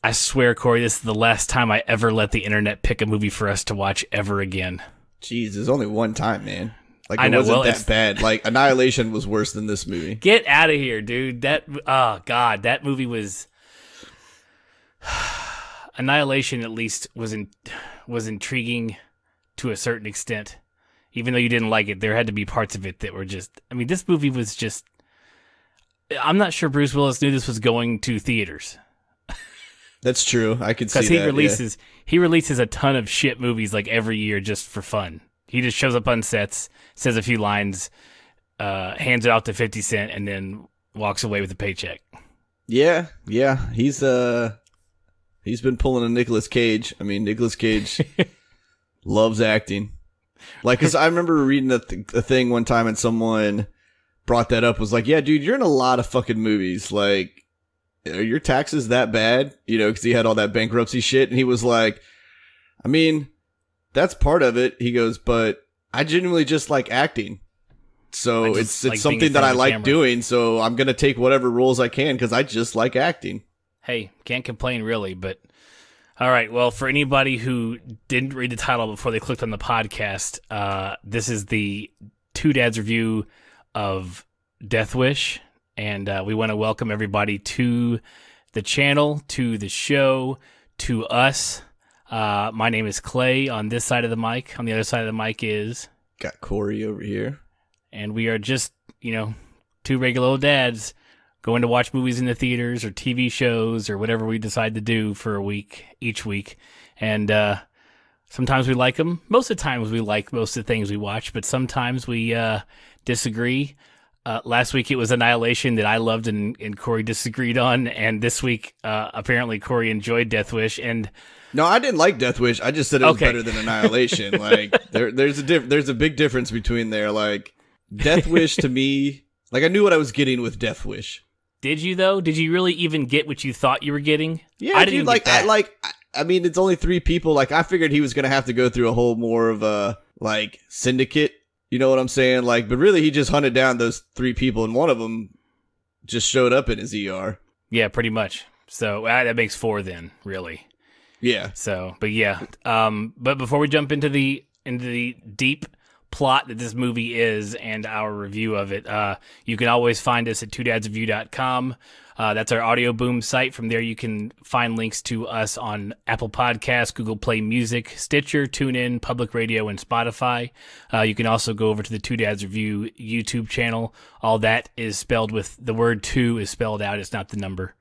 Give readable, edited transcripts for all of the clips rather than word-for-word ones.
I swear, Corey, this is the last time I ever let the internet pick a movie for us to watch ever again. Jeez, there's only one time, man. Like, I it know, wasn't that bad. Like, Annihilation was worse than this movie. Get out of here, dude. Oh, God, that movie was... Annihilation, at least, was intriguing to a certain extent. Even though you didn't like it, there had to be parts of it that were just... I mean, this movie was just... I'm not sure Bruce Willis knew this was going to theaters. That's true. I could see that. Because he releases a ton of shit movies like every year just for fun. He just shows up on sets, says a few lines, hands it out to 50 Cent, and then walks away with a paycheck. Yeah. He's been pulling a Nicolas Cage. I mean, Nicolas Cage loves acting. Like, cause I remember reading a thing one time and someone brought that up, was like, yeah, dude, you're in a lot of fucking movies. Like, are your taxes that bad? You know, cause he had all that bankruptcy shit. And he was like, I mean, that's part of it. He goes, but I genuinely just like acting. So it's like something that I like doing. So I'm going to take whatever roles I can because I just like acting. Hey, can't complain really, but all right. Well, for anybody who didn't read the title before they clicked on the podcast, this is the Two Dads review of Death Wish. And we want to welcome everybody to the channel, to the show, to us. My name is Clay on this side of the mic. On the other side of the mic is... Got Corey over here. And we are just, two regular old dads going to watch movies in the theaters or TV shows or whatever we decide to do for a week, each week. And sometimes we like them. Most of the times we like most of the things we watch, but sometimes we disagree. Last week it was Annihilation that I loved and Corey disagreed on. And this week, apparently Corey enjoyed Death Wish. And no, I didn't like Death Wish. I just said it was better than Annihilation. Like there's a big difference between there. Like Death Wish to me, like I knew what I was getting with Death Wish. Did you though? Did you really even get what you thought you were getting? Yeah, I didn't like that. I mean, it's only 3 people. Like I figured he was gonna have to go through a whole more of a like syndicate. You know what I'm saying? Like, but really, he just hunted down those 3 people, and one of them just showed up in his ER. Yeah, pretty much. So that makes 4 then, really. Yeah. So, but yeah. But before we jump into the deep plot that this movie is and our review of it, you can always find us at twodadsreview.com. That's our audio boom site. From there, you can find links to us on Apple Podcasts, Google Play Music, Stitcher, TuneIn, Public Radio, and Spotify. You can also go over to the Two Dads Review YouTube channel. All that is spelled with the word 2 is spelled out. It's not the number.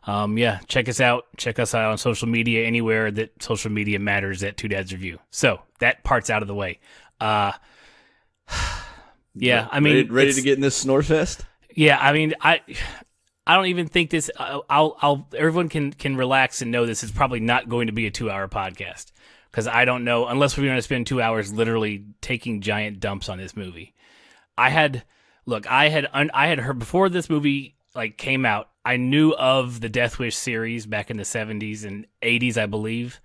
Yeah, check us out. Check us out on social media, anywhere that social media matters at Two Dads Review. So that part's out of the way. Yeah, I mean, ready to get in this snore fest? Yeah, I mean, I don't even think this. Everyone can relax and know this is probably not going to be a 2-hour podcast because I don't know unless we're going to spend 2 hours literally taking giant dumps on this movie. I had heard before this movie like came out. I knew of the Death Wish series back in the 70s and 80s, I believe.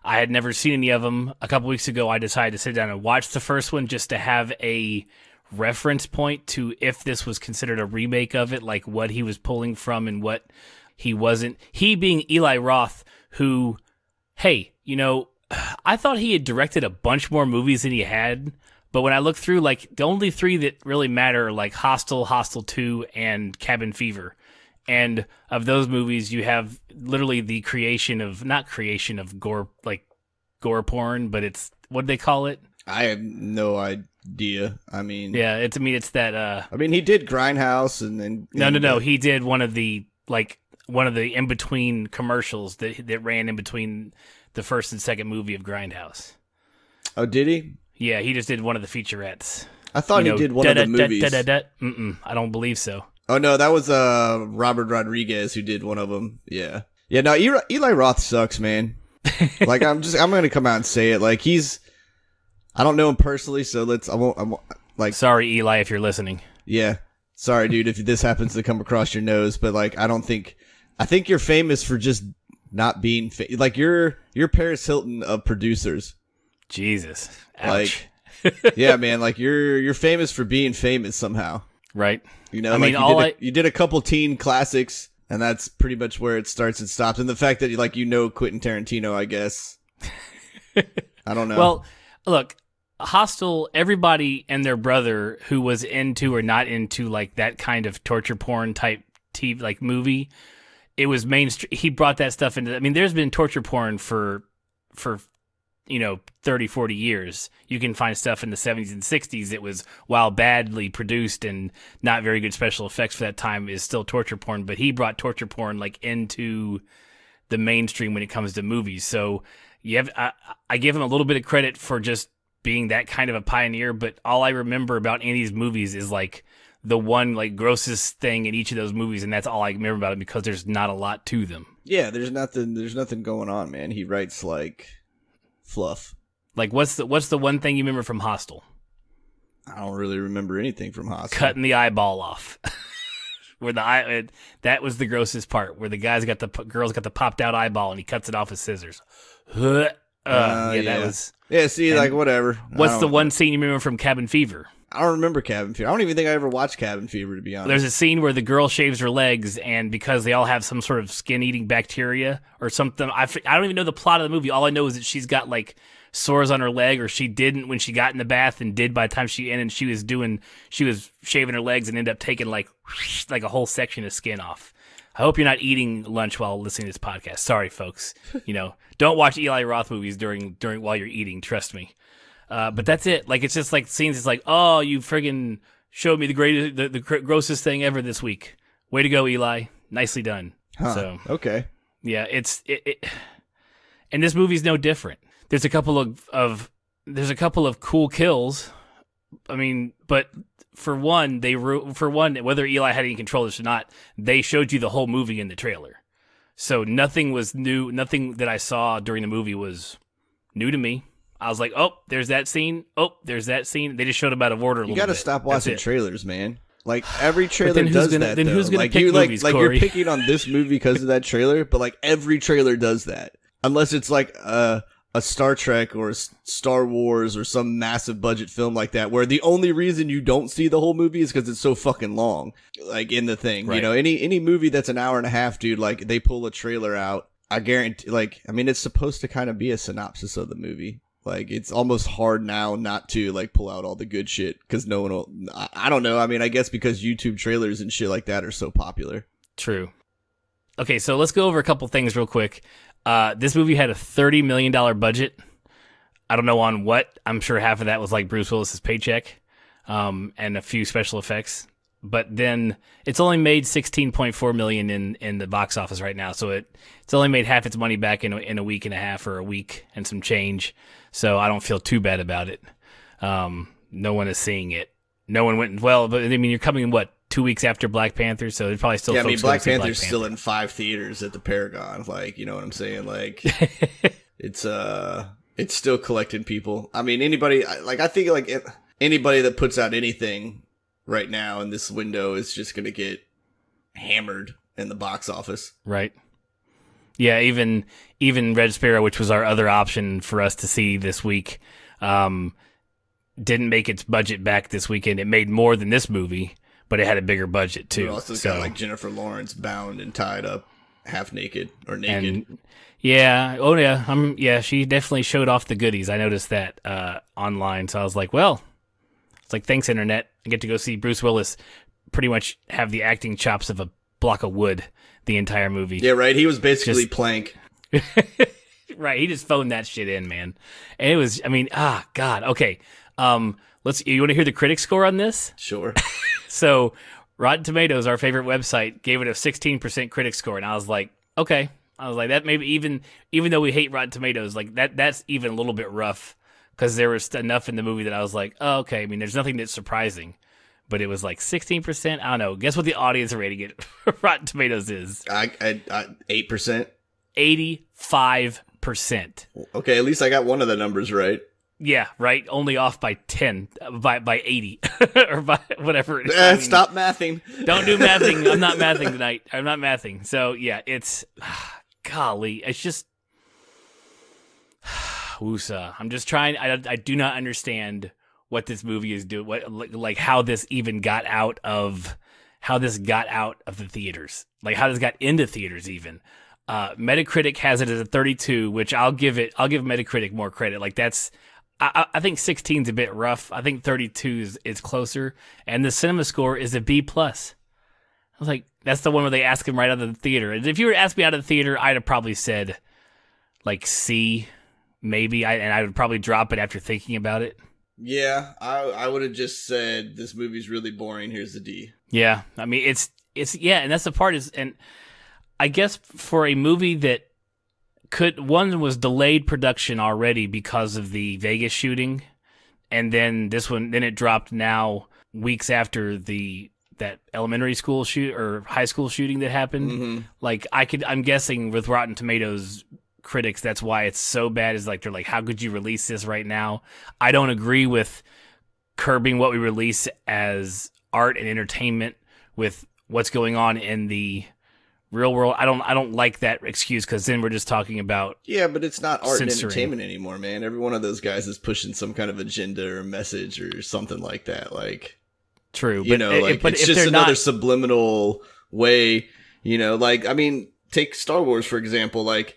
I had never seen any of them. A couple weeks ago, I decided to sit down and watch the first one just to have a reference point to if this was considered a remake of it, like what he was pulling from and what he wasn't. He being Eli Roth, who, hey, I thought he had directed a bunch more movies than he had, but when I look through, like, the only 3 that really matter are, like, Hostel, Hostel 2, and Cabin Fever. And of those movies, you have literally the not creation of gore porn, but it's, what do they call it? I have no idea. I mean, yeah, it's that. I mean, he did Grindhouse, and then no. He did one of the in between commercials that ran in between the first and second movie of Grindhouse. Oh, did he? Yeah, he just did one of the featurettes. I thought he did one of the movies. I don't believe so. Oh no, that was Robert Rodriguez who did one of them. Yeah. No, Eli Roth sucks, man. Like I'm gonna come out and say it. Like I don't know him personally, so I won't like. Sorry, Eli, if you're listening. Yeah, sorry, dude, if this happens to come across your nose, but like I think you're famous for just not being like you're Paris Hilton of producers. Jesus, ouch. Like, yeah, man, like you're famous for being famous somehow. Right. I mean, you did a couple teen classics, And that's pretty much where it starts and stops. And the fact that Quentin Tarantino, I guess. I don't know. Well, look, Hostel, everybody and their brother who was into or not into like that kind of torture porn type TV like movie, it was mainstream. He brought that stuff into. I mean, there's been torture porn for 30, 40 years. You can find stuff in the 70s and 60s. It was, while badly produced and not very good special effects for that time, is still torture porn. But he brought torture porn like into the mainstream when it comes to movies. So I give him a little bit of credit for just being that kind of a pioneer. But all I remember about any of these movies is like the one like grossest thing in each of those movies, and that's all I remember about it because there's not a lot to them. Yeah, there's nothing going on, man. He writes like fluff. Like, what's the one thing you remember from Hostel? I don't really remember anything from Hostel. Cutting the eyeball off. Where that was the grossest part, where the girls got the popped out eyeball and he cuts it off with scissors. That was. Yeah, see, like whatever. What's the one scene you remember from Cabin Fever? I don't remember Cabin Fever. I don't even think I ever watched Cabin Fever, to be honest. There's a scene where the girl shaves her legs, and because they all have some sort of skin-eating bacteria or something, I don't even know the plot of the movie. All I know is that she's got like sores on her leg, or she didn't when she got in the bath, and did by the time she ended. She was shaving her legs and ended up taking like a whole section of skin off. I hope you're not eating lunch while listening to this podcast. Sorry, folks. Don't watch Eli Roth movies during while you're eating. Trust me. But that's it. Like, it's just like scenes. It's like, oh, you friggin' showed me the grossest thing ever this week. Way to go, Eli. Nicely done. Huh. So okay. Yeah, and this movie's no different. There's a couple of cool kills. I mean, but for one, whether Eli had any control of this or not, they showed you the whole movie in the trailer. So nothing was new. Nothing that I saw during the movie was new to me. I was like, oh, there's that scene. Oh, there's that scene. They just showed them out of order a little bit. You got to stop watching trailers, man. Like, every trailer does that, then though. Who's gonna like, pick movies, like Corey? You're picking on this movie because of that trailer, but, like, every trailer does that. Unless it's, like, a Star Trek or a Star Wars or some massive budget film like that, where the only reason you don't see the whole movie is because it's so fucking long. Like, in the thing. Right. Any movie that's an hour and a half, dude, like, they pull a trailer out. I guarantee, like, I mean, it's supposed to kind of be a synopsis of the movie. Like, it's almost hard now not to, like, pull out all the good shit, because no one will... I don't know. I mean, I guess because YouTube trailers and shit like that are so popular. True. Okay, so let's go over a couple things real quick. This movie had a $30 million budget. I don't know on what. I'm sure half of that was, like, Bruce Willis's paycheck, and a few special effects. But then it's only made $16.4 million in the box office right now, so it's only made half its money back in a week and a half, or a week and some change. So I don't feel too bad about it. No one is seeing it. No one went. Well, but I mean, you're coming 2 weeks after Black Panther, so there's probably still. Yeah, I mean, Black Panther's still in 5 theaters at the Paragon. Like, you know what I'm saying? Like, it's still collecting people. I mean, anybody. I think like anybody that puts out anything right now in this window is just gonna get hammered in the box office. Right. Yeah, even Red Sparrow, which was our other option for us to see this week, didn't make its budget back this weekend. It made more than this movie, but it had a bigger budget too. We also got like Jennifer Lawrence bound and tied up, half naked or naked. And, she definitely showed off the goodies. I noticed that online, so I was like, well, it's like, thanks, internet. I get to go see Bruce Willis pretty much have the acting chops of a block of wood the entire movie. Yeah, right. He was basically Plank. Right. He just phoned that shit in, man. And it was, I mean, God. Okay. You want to hear the critic score on this? Sure. So Rotten Tomatoes, our favorite website, gave it a 16% critic score. And I was like, okay. I was like, that maybe even though we hate Rotten Tomatoes, like that's even a little bit rough, because there was enough in the movie that I was like, oh, okay. I mean, there's nothing that's surprising. But it was like 16%. I don't know. Guess what the audience rating it Rotten Tomatoes is? 8%. 85%. Okay, at least I got one of the numbers right. Yeah, right. Only off by 10, by 80, or by whatever it is. Stop mathing. Don't do mathing. I'm not mathing tonight. I'm not mathing. So yeah, it's golly. It's just woosah. I'm just trying. I do not understand what this movie is doing, like how this even got out of how this got out of the theaters, like how this got into theaters even. Metacritic has it as a 32, which I'll give Metacritic more credit. Like that's, I think 16 is a bit rough. I think 32 is closer. And the cinema score is a B+. I was like, that's the one where they ask him right out of the theater. And if you were to ask me out of the theater, I'd have probably said like C, maybe. And I would probably drop it after thinking about it. Yeah, I would have just said this movie's really boring. Here's the D. Yeah, I mean it's yeah, and that's the part is, and I guess for a movie that was delayed production already because of the Vegas shooting, and then then it dropped now weeks after that elementary school or high school shooting that happened. Mm-hmm. Like I'm guessing with Rotten Tomatoes critics, that's why it's so bad, is like they're like, how could you release this right now? I don't agree with curbing what we release as art and entertainment with what's going on in the real world. I don't like that excuse, because then we're just talking about but it's not art censoring. And entertainment anymore, man. Every one of those guys is pushing some kind of agenda or message or something like that. Like, true, but it's just another subliminal way. Like, I mean, take Star Wars for example. Like,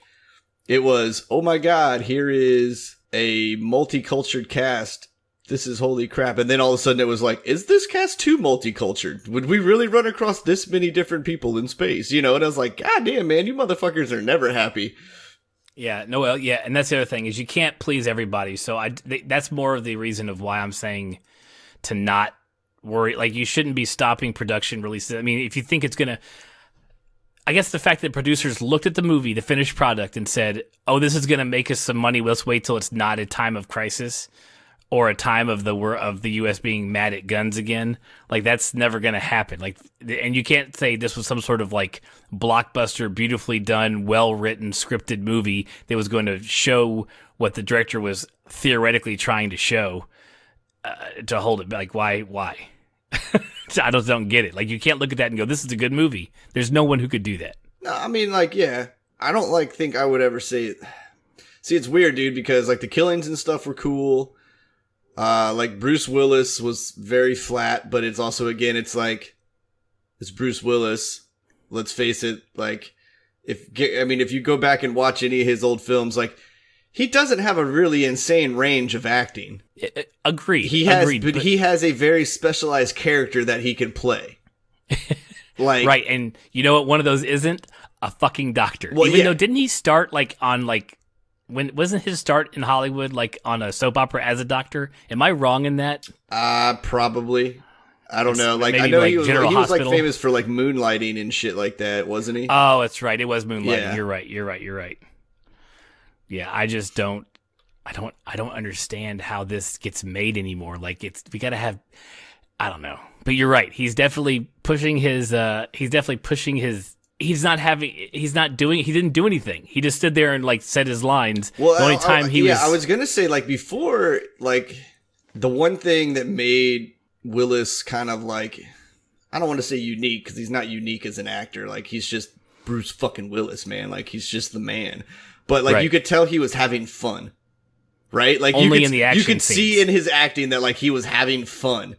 it was, oh my God, here is a multicultural cast. This is holy crap. And then all of a sudden it was like, is this cast too multicultural? Would we really run across this many different people in space? And I was like, God damn, man, you motherfuckers are never happy. Yeah, no, well, yeah. And that's the other thing, is you can't please everybody. So that's more of the reason of why I'm saying to not worry. Like, you shouldn't be stopping production releases. I mean, if you think it's going to, I guess the fact that producers looked at the movie, the finished product, and said, oh, this is going to make us some money. Let's wait till it's not a time of crisis or a time of the U.S. being mad at guns again. Like, that's never going to happen. Like, and you can't say this was some sort of like blockbuster, beautifully done, well-written, scripted movie that was going to show what the director was theoretically trying to show, to hold it. Like, why? I just don't get it. Like, you can't look at that and go, this is a good movie. There's no one who could do that. No, I mean, like, yeah. I don't, think I would ever say it. See, it's weird, dude, because, the killings and stuff were cool. Bruce Willis was very flat, but it's also, again, it's Bruce Willis. Let's face it, if you go back and watch any of his old films, he doesn't have a really insane range of acting. Agreed. He has a very specialized character that he can play. Right, and you know what one of those isn't? A fucking doctor. Well, Even though, didn't he start, when wasn't his start in Hollywood, on a soap opera as a doctor? Am I wrong in that? Probably. I don't know. I know he was famous for, moonlighting and shit like that, wasn't he? Oh, that's right. It was moonlighting. Yeah. You're right. Yeah, I just don't understand how this gets made anymore. We gotta have, I don't know. But you're right. He didn't do anything. He just stood there and said his lines. Well, the only time I was gonna say, before, the one thing that made Willis kind of I don't want to say unique, because he's not unique as an actor. He's just Bruce fucking Willis, man. He's just the man. But right. You could tell he was having fun, right? Only in the action you could scenes. See in his acting that he was having fun.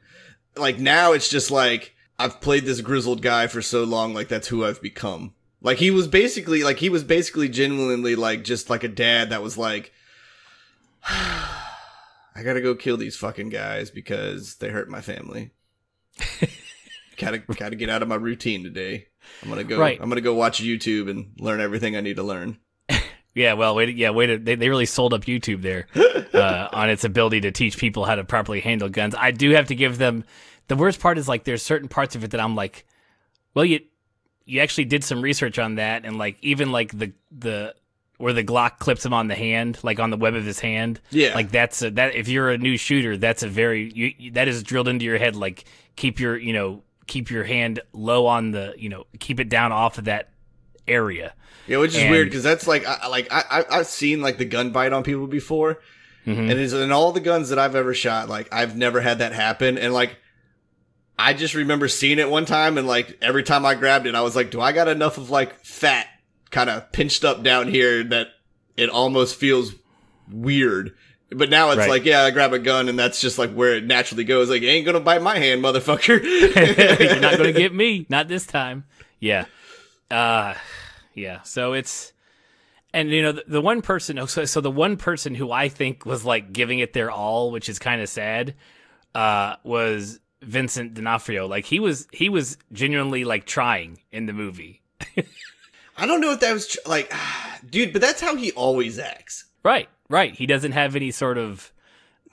Now it's just I've played this grizzled guy for so long, that's who I've become. He was basically genuinely just a dad that was I gotta go kill these fucking guys because they hurt my family. Gotta get out of my routine today. I'm gonna go watch YouTube and learn everything I need to learn. Yeah, well, they really sold up YouTube there on its ability to teach people how to properly handle guns. I do have to give them, the worst part is there's certain parts of it that I'm well, you actually did some research on that, and even the where the Glock clips him on the hand, on the web of his hand. Yeah, that's that. If you're a new shooter, that's that is drilled into your head. Keep your hand low on the keep it down off of that area. Yeah, which is weird, because that's I've seen the gun bite on people before, mm-hmm. and in all the guns that I've ever shot, I've never had that happen, and I just remember seeing it one time, and every time I grabbed it, I was do I got enough of fat kind of pinched up down here that it almost feels weird, But now it's Right. like, yeah, I grab a gun, and that's just like where it naturally goes. Like, you ain't gonna bite my hand, motherfucker. You're not going to get me. Not this time. Yeah. Yeah. So it's, and you know, the one person, so the one person who I think was like giving it their all, which is kind of sad, was Vincent D'Onofrio. Like he was genuinely like trying in the movie. I don't know if that was like, dude, but that's how he always acts. Right. He doesn't have any sort of,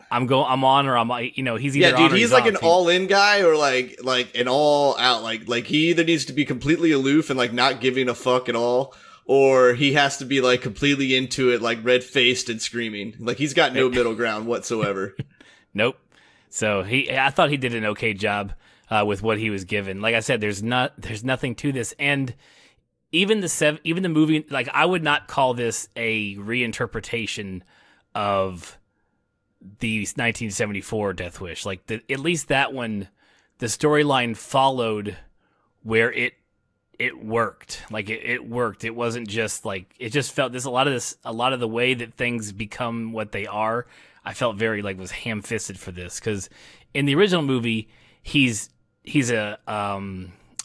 I'm on or I'm, you know, he's either Yeah, on dude, or he's like off. an all-in guy or like an all-out. Like he either needs to be completely aloof and like not giving a fuck at all, or he has to be like completely into it, like red-faced and screaming. Like he's got no middle ground whatsoever. Nope. So I thought he did an okay job with what he was given. Like I said, there's nothing to this, and even the movie, like I would not call this a reinterpretation of the 1974 Death Wish. Like at least that one, the storyline followed where it worked. Like it worked. It wasn't just like, it just felt a lot of the way that things become what they are, I felt very like was ham-fisted for this, because in the original movie he's a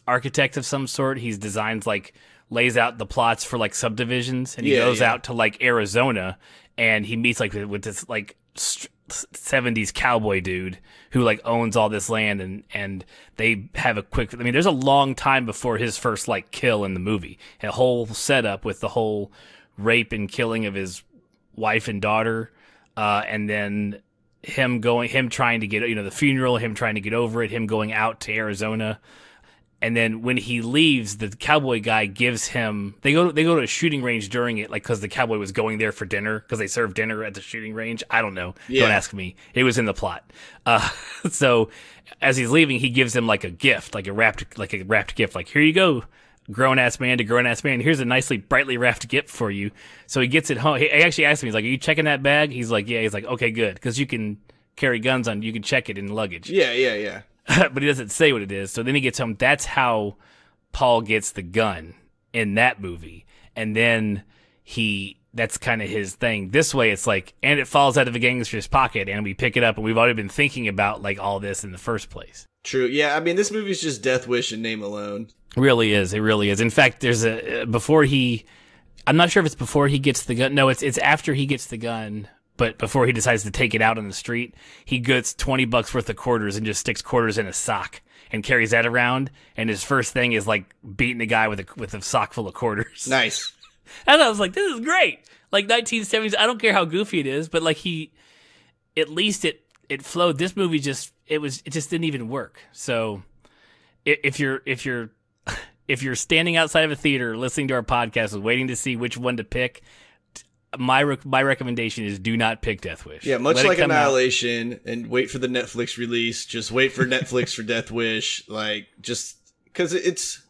architect of some sort. He's designs like lays out the plots for like subdivisions, and he goes out to like Arizona, and he meets like with this like 70s cowboy dude who like owns all this land, and they have a quick, I mean, there's a long time before his first like kill in the movie, a whole setup with the whole rape and killing of his wife and daughter, and then him trying to get, you know, the funeral, him trying to get over it, him going out to Arizona. And then when he leaves, the cowboy guy gives him, they go to a shooting range during it, like, because the cowboy was going there for dinner, because they serve dinner at the shooting range. I don't know. Yeah. Don't ask me. It was in the plot. So as he's leaving, he gives him like a gift, like a wrapped gift. Like, here you go, grown ass man to grown ass man. Here's a nicely brightly wrapped gift for you. So he gets it home. He actually asked me, he's like, are you checking that bag? He's like, yeah. He's like, okay, good. Because you can carry guns on, you can check it in luggage. Yeah. But he doesn't say what it is. So then he gets home. That's how Paul gets the gun in that movie. And then that's kind of his thing. This way, it's like, and it falls out of the gangster's pocket, and we pick it up, and we've already been thinking about like all this in the first place. True. Yeah. I mean, this movie's just Death Wish in name alone. It really is. It really is. In fact, there's I'm not sure if it's before he gets the gun. No, it's after he gets the gun. But before he decides to take it out on the street, he gets $20 worth of quarters and just sticks quarters in a sock and carries that around. And his first thing is like beating a guy with a sock full of quarters. Nice. And I was like, this is great. Like 1970s. I don't care how goofy it is, but like at least it flowed. This movie just didn't even work. So if you're standing outside of a theater listening to our podcast and waiting to see which one to pick, my recommendation is do not pick Death Wish. Yeah, much like Annihilation, and wait for the Netflix release. Just wait for Netflix for Death Wish. Like, just because it's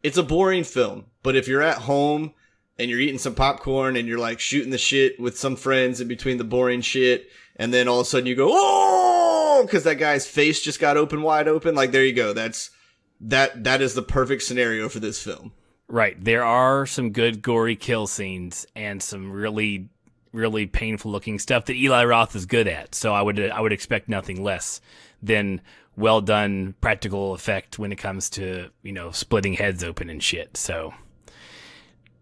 a boring film. But if you're at home and you're eating some popcorn and you're like shooting the shit with some friends in between the boring shit, and then all of a sudden you go, oh, because that guy's face just got wide open. Like, there you go. That is the perfect scenario for this film. Right. There are some good gory kill scenes and some really, really painful looking stuff that Eli Roth is good at. So I would expect nothing less than well done practical effect when it comes to, you know, splitting heads open and shit. So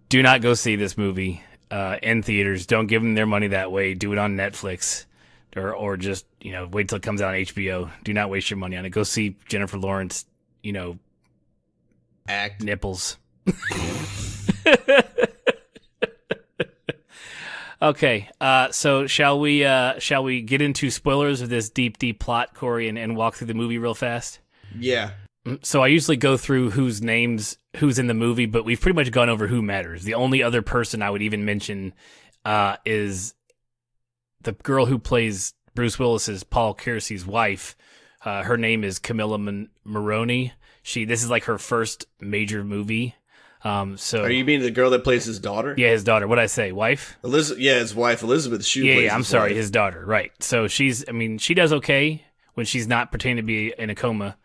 do not go see this movie in theaters. Don't give them their money that way. Do it on Netflix or just, you know, wait till it comes out on HBO. Do not waste your money on it. Go see Jennifer Lawrence, you know, act nipples. Okay, so shall we get into spoilers of this deep plot, Corey, and walk through the movie real fast? Yeah. So I usually go through who's in the movie, but we've pretty much gone over who matters. The only other person I would even mention is the girl who plays Bruce Willis's Paul Kersey's wife. Her name is Camilla Maroney. This is like her first major movie. So are you mean the girl that plays his daughter? Yeah, his daughter. What'd I say? Wife? His wife, Elizabeth Shue. Yeah, I'm sorry, his daughter. Right. So she does okay when she's not pretending to be in a coma.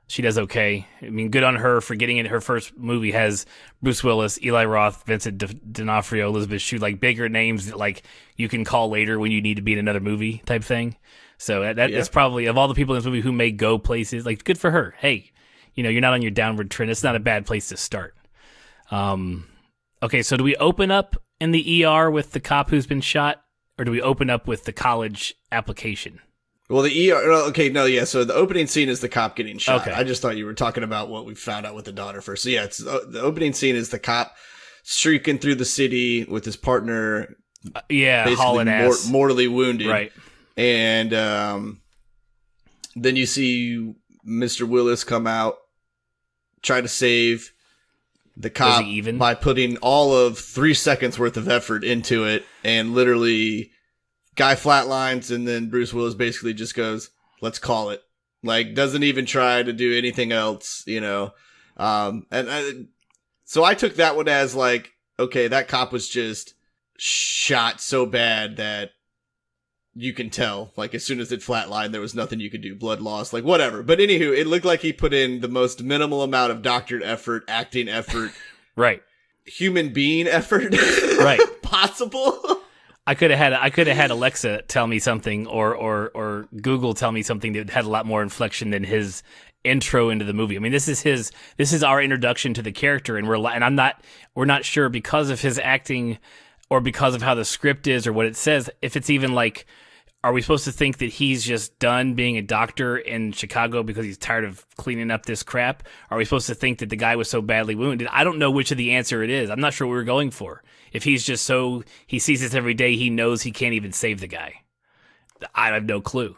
She does okay. I mean, good on her for getting in. Her first movie has Bruce Willis, Eli Roth, Vincent D'Onofrio, Elizabeth Shue, like bigger names that like you can call later when you need to be in another movie type thing. So that's probably, of all the people in this movie who may go places, like good for her. Hey, you're not on your downward trend. It's not a bad place to start. Okay, so do we open up in the ER with the cop who's been shot, or do we open up with the college application? Well, the ER. Okay, no, yeah. So the opening scene is the cop getting shot. Okay. I just thought you were talking about what we found out with the daughter first. So yeah, it's the opening scene is the cop streaking through the city with his partner. Hauling ass, mortally wounded. Right. And then you see Mr. Willis come out, try to save the cop by putting all of 3 seconds worth of effort into it, and literally. Guy flatlines, and then Bruce Willis basically just goes, let's call it. Like, doesn't even try to do anything else, So I took that one as like, okay, that cop was just shot so bad that you can tell. Like, as soon as it flatlined, there was nothing you could do. Blood loss, like, whatever. But anywho, it looked like he put in the most minimal amount of doctored effort, acting effort. Right. Human being effort. Right. Possible. I could have had Alexa tell me something, or Google tell me something that had a lot more inflection than his intro into the movie. I mean, this is our introduction to the character, and we're not sure because of his acting or because of how the script is or what it says, if it's even like, are we supposed to think that he's just done being a doctor in Chicago because he's tired of cleaning up this crap? Are we supposed to think that the guy was so badly wounded? I don't know which of the answer it is. I'm not sure what we're going for. If he's just he sees this every day, he knows he can't even save the guy. I have no clue.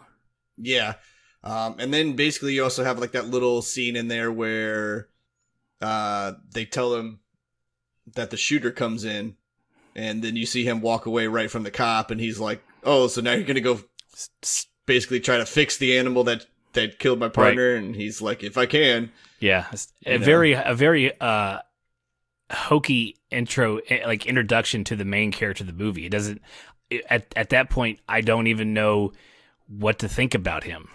Yeah. And then basically you also have like that little scene in there where they tell him that the shooter comes in, and then you see him walk away right from the cop, and he's like, oh, so now you're going to go basically try to fix the animal that killed my partner. Right. And he's like, if I can. Yeah. A very hokey intro, like introduction to the main character of the movie. It doesn't, at that point, I don't even know what to think about him.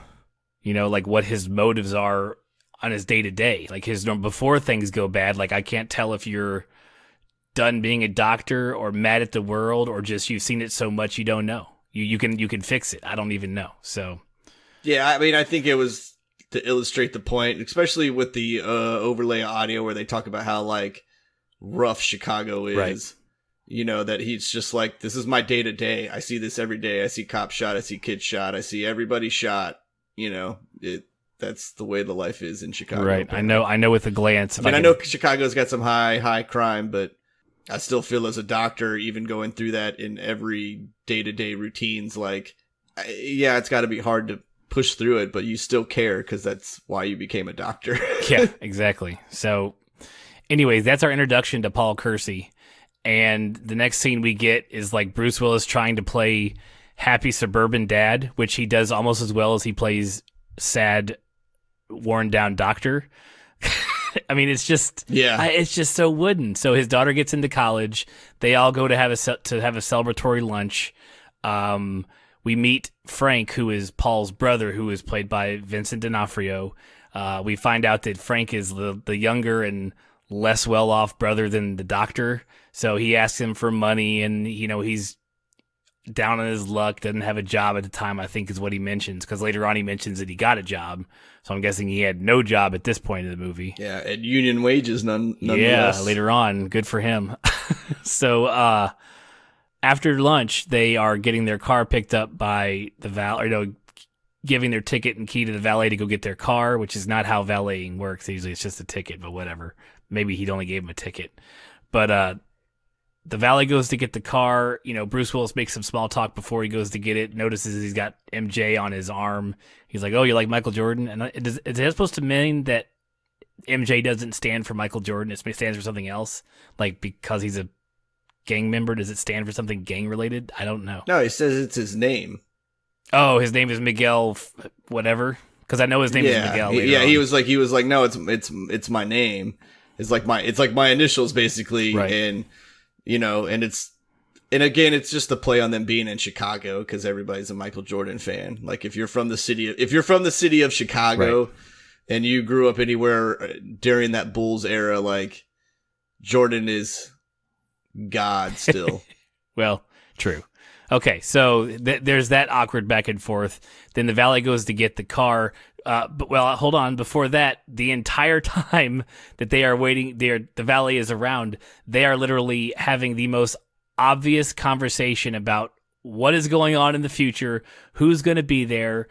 Like what his motives are on his day to day, like before things go bad. Like I can't tell if you're done being a doctor or mad at the world, or just you've seen it so much you don't know. You can fix it. I don't even know. So yeah, I mean, I think it was to illustrate the point, especially with the overlay audio where they talk about how like rough Chicago is. Right. That he's just like, this is my day to day. I see this every day. I see cops shot. I see kids shot. I see everybody shot. That's the way the life is in Chicago. Right. I know with a glance. I know Chicago's got some high crime, but I still feel as a doctor, even going through that in every day-to-day routines, like, yeah, it's got to be hard to push through it, but you still care because that's why you became a doctor. Yeah, exactly. So anyways, that's our introduction to Paul Kersey. And the next scene we get is like Bruce Willis trying to play happy suburban dad, which he does almost as well as he plays sad, worn down doctor. I mean, it's just so wooden. So his daughter gets into college. They all go to have a celebratory lunch. We meet Frank, who is Paul's brother, who is played by Vincent D'Onofrio. We find out that Frank is the younger and less well-off brother than the doctor. So he asks him for money, and he's down on his luck, doesn't have a job at the time, I think is what he mentions, because later on he mentions that he got a job. So I'm guessing he had no job at this point in the movie. Yeah, at union wages, nonetheless. Yeah, later on. Good for him. So after lunch, they are getting their car picked up by the giving their ticket and key to the valet to go get their car, which is not how valeting works. Usually it's just a ticket, but whatever. Maybe he'd only gave him a ticket. But the valet goes to get the car. Bruce Willis makes some small talk before he goes to get it, notices he's got MJ on his arm. He's like, oh, you like Michael Jordan? And is it supposed to mean that MJ doesn't stand for Michael Jordan? It stands for something else? Like because he's a gang member, does it stand for something gang related? I don't know. No, he says it's his name. Oh, his name is Miguel whatever? Because I know his name is Miguel. Yeah, he was like, no, it's my name. It's like my initials basically. Right. And and again, it's just a play on them being in Chicago because everybody's a Michael Jordan fan. Like if you're from the city of Chicago, right, and you grew up anywhere during that Bulls era, like Jordan is God still. Well, true. Okay, so there's that awkward back and forth. Then the valet goes to get the car. But hold on. Before that, the entire time that they are waiting, the valet is around. They are literally having the most obvious conversation about what is going on in the future, who's going to be there.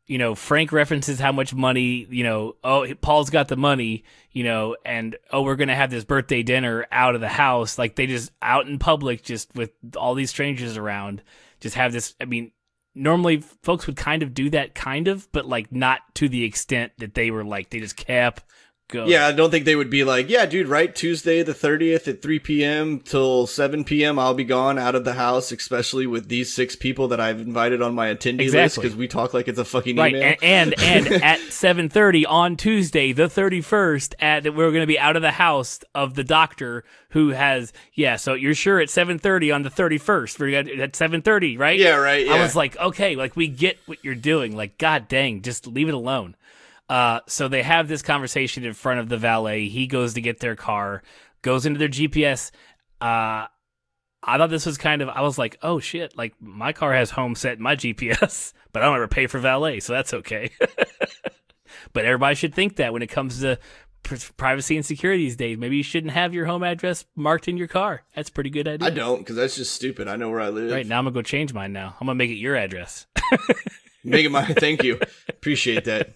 You know, Frank references how much money, you know, oh, Paul's got the money, you know, and, oh, we're going to have this birthday dinner out of the house. Like, they just, out in public, just with all these strangers around, just have this. I mean, normally folks would kind of do that, but, like, not to the extent that they were, like, they just kept going. Yeah, I don't think they would be like, yeah, dude, right, Tuesday the 30th at 3 p.m. till 7 p.m. I'll be gone out of the house, especially with these 6 people that I've invited on my attendee list, because we talk like it's a fucking email. Right, and at 7:30 on Tuesday the 31st, we're going to be out of the house of the doctor who has, so you're sure at 7:30 on the 31st, we're at 7:30, right? Yeah, right, yeah. I was like, okay, like, we get what you're doing. Like, god dang, just leave it alone. So they have this conversation in front of the valet. He goes to get their car, goes into their GPS. I thought this was I was like, oh shit, like, my car has home set in my GPS, but I don't ever pay for valet, so that's okay. But everybody should think that when it comes to privacy and security these days. Maybe you shouldn't have your home address marked in your car. That's a pretty good idea. I don't, because that's just stupid. I know where I live. Right, now I'm going to go change mine now. I'm going to make it your address. Make it mine. Thank you. Appreciate that.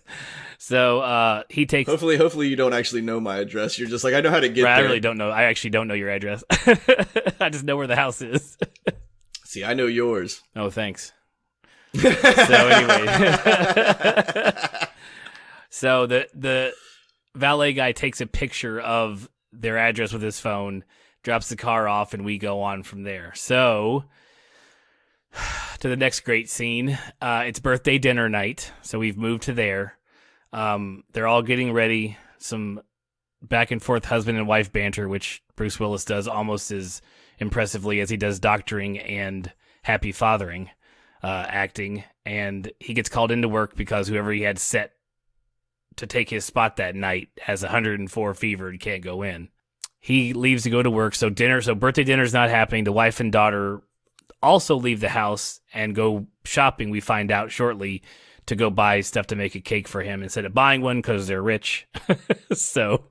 So he takes. Hopefully you don't actually know my address. You're just like, I know how to get there. I really don't know. I actually don't know your address. I just know where the house is. See, I know yours. Oh, thanks. So anyway, so the valet guy takes a picture of their address with his phone, drops the car off, and we go on from there. So to the next great scene. It's birthday dinner night, so we've moved to there. They're all getting ready. Some back and forth husband and wife banter, which Bruce Willis does almost as impressively as he does doctoring and happy fathering acting. And he gets called into work because whoever he had set to take his spot that night has 104 fever and can't go in. He leaves to go to work. So birthday dinner's not happening. The wife and daughter also leave the house and go shopping, we find out shortly, to go buy stuff to make a cake for him instead of buying one because they're rich. So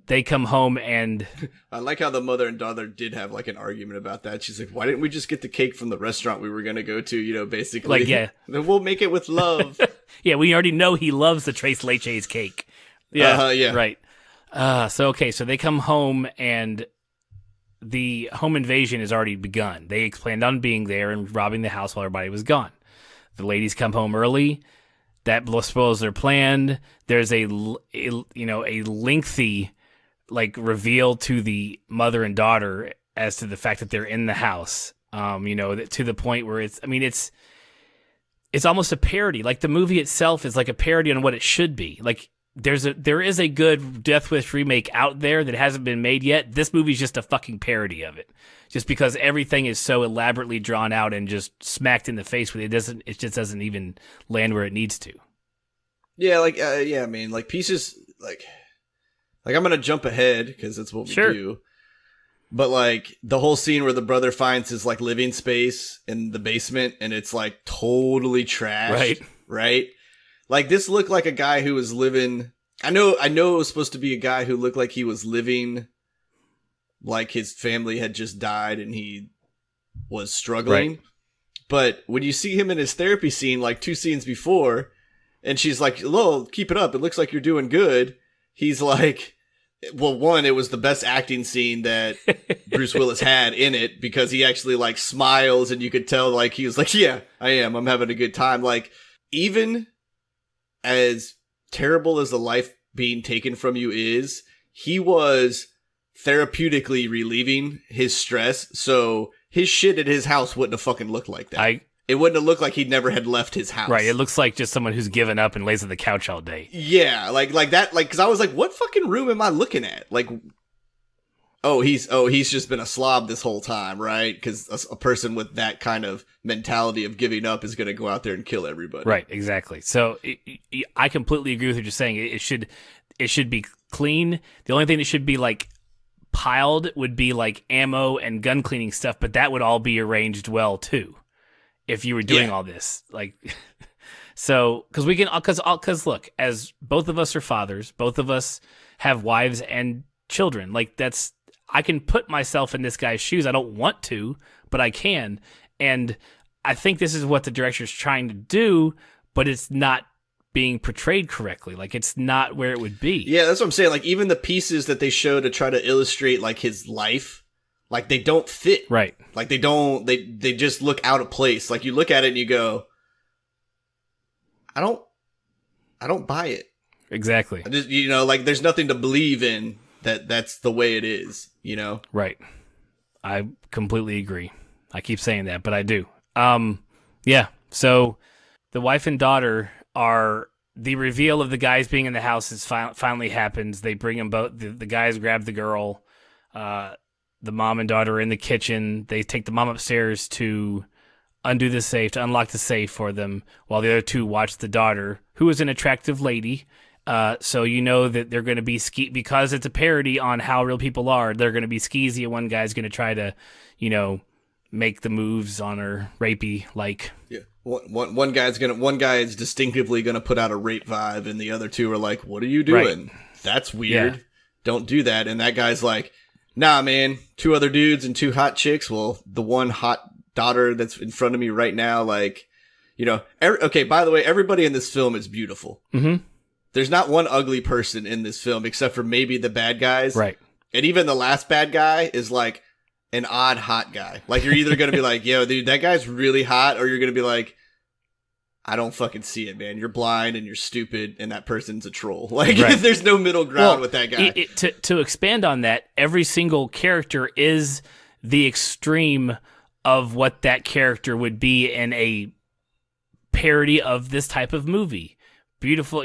they come home and... I like how the mother and daughter did have like an argument about that. She's like, why didn't we just get the cake from the restaurant we were going to go to, you know, basically. Like, yeah. Then we'll make it with love. Yeah, we already know he loves the Tres Leches cake. Yeah, yeah. Right. So they come home and the home invasion has already begun. They planned on being there and robbing the house while everybody was gone. The ladies come home early. That spoils their plan. There's a lengthy reveal to the mother and daughter as to the fact that they're in the house. To the point where it's almost a parody. Like, the movie itself is like a parody on what it should be. Like, there is a good Death Wish remake out there that hasn't been made yet. This movie's just a fucking parody of it. Just because everything is so elaborately drawn out and just smacked in the face with it, it just doesn't even land where it needs to. Yeah, pieces, I'm going to jump ahead because that's what we do. But, the whole scene where the brother finds his, living space in the basement and it's, totally trashed. Right? This looked like a guy who was living... I know it was supposed to be a guy who looked like he was living like his family had just died and he was struggling. Right. But when you see him in his therapy scene, 2 scenes before, and she's like, "Lol, keep it up. It looks like you're doing good." He's like... Well, one, it was the best acting scene that Bruce Willis had in it because he actually smiles and you could tell he was like, "Yeah, I am. I'm having a good time." Even as terrible as the life being taken from you is, he was therapeutically relieving his stress. So his shit at his house wouldn't have fucking looked like that. It wouldn't have looked like he never had left his house. Right. It looks like just someone who's given up and lays on the couch all day. Yeah. Like that. Because I was like, what fucking room am I looking at? he's just been a slob this whole time, right? Because a person with that kind of mentality of giving up is going to go out there and kill everybody. Right, exactly. So I completely agree with what you're saying. It should be clean. The only thing that should be like piled would be like ammo and gun cleaning stuff, but that would all be arranged well too if you were doing all this. Like, so because look, as both of us are fathers, both of us have wives and children. Like I can put myself in this guy's shoes. I don't want to, but I can. And I think this is what the director's trying to do, but it's not being portrayed correctly. Like, it's not where it would be. Yeah, that's what I'm saying. Like, even the pieces that they show to try to illustrate, like, his life, like, they don't fit. Right. Like, they just look out of place. Like, you look at it and you go, I don't buy it. Exactly. Like, there's nothing to believe in that's the way it is, you know? Right. I completely agree. I keep saying that, but I do. Yeah. So the wife and daughter are the reveal of the guys being in the house is finally happens. They bring them both. The guys grab the girl. The mom and daughter are in the kitchen. They take the mom upstairs to undo the safe, to unlock the safe for them, while the other two watch the daughter, who is an attractive lady. So you know that they're going to be because it's a parody on how real people are. They're going to be skeezy, and one guy's going to try to, make the moves on her, rapey like. Yeah, one guy is distinctively gonna put out a rape vibe, and the other two are like, "What are you doing? Right. That's weird. Yeah. Don't do that." And that guy's like, "Nah, man. 2 other dudes and 2 hot chicks. Well, the one hot daughter that's in front of me right now, like, okay. By the way, everybody in this film is beautiful. Mm-hmm. There's not one ugly person in this film except for maybe the bad guys, right? And even the last bad guy is like an odd hot guy. Like, you're either going to be like, yo, dude, that guy's really hot, or you're going to be like, I don't fucking see it, man. You're blind and you're stupid, and that person's a troll. Like, right. There's no middle ground with that guy. To expand on that, every single character is the extreme of what that character would be in a parody of this type of movie. Beautiful,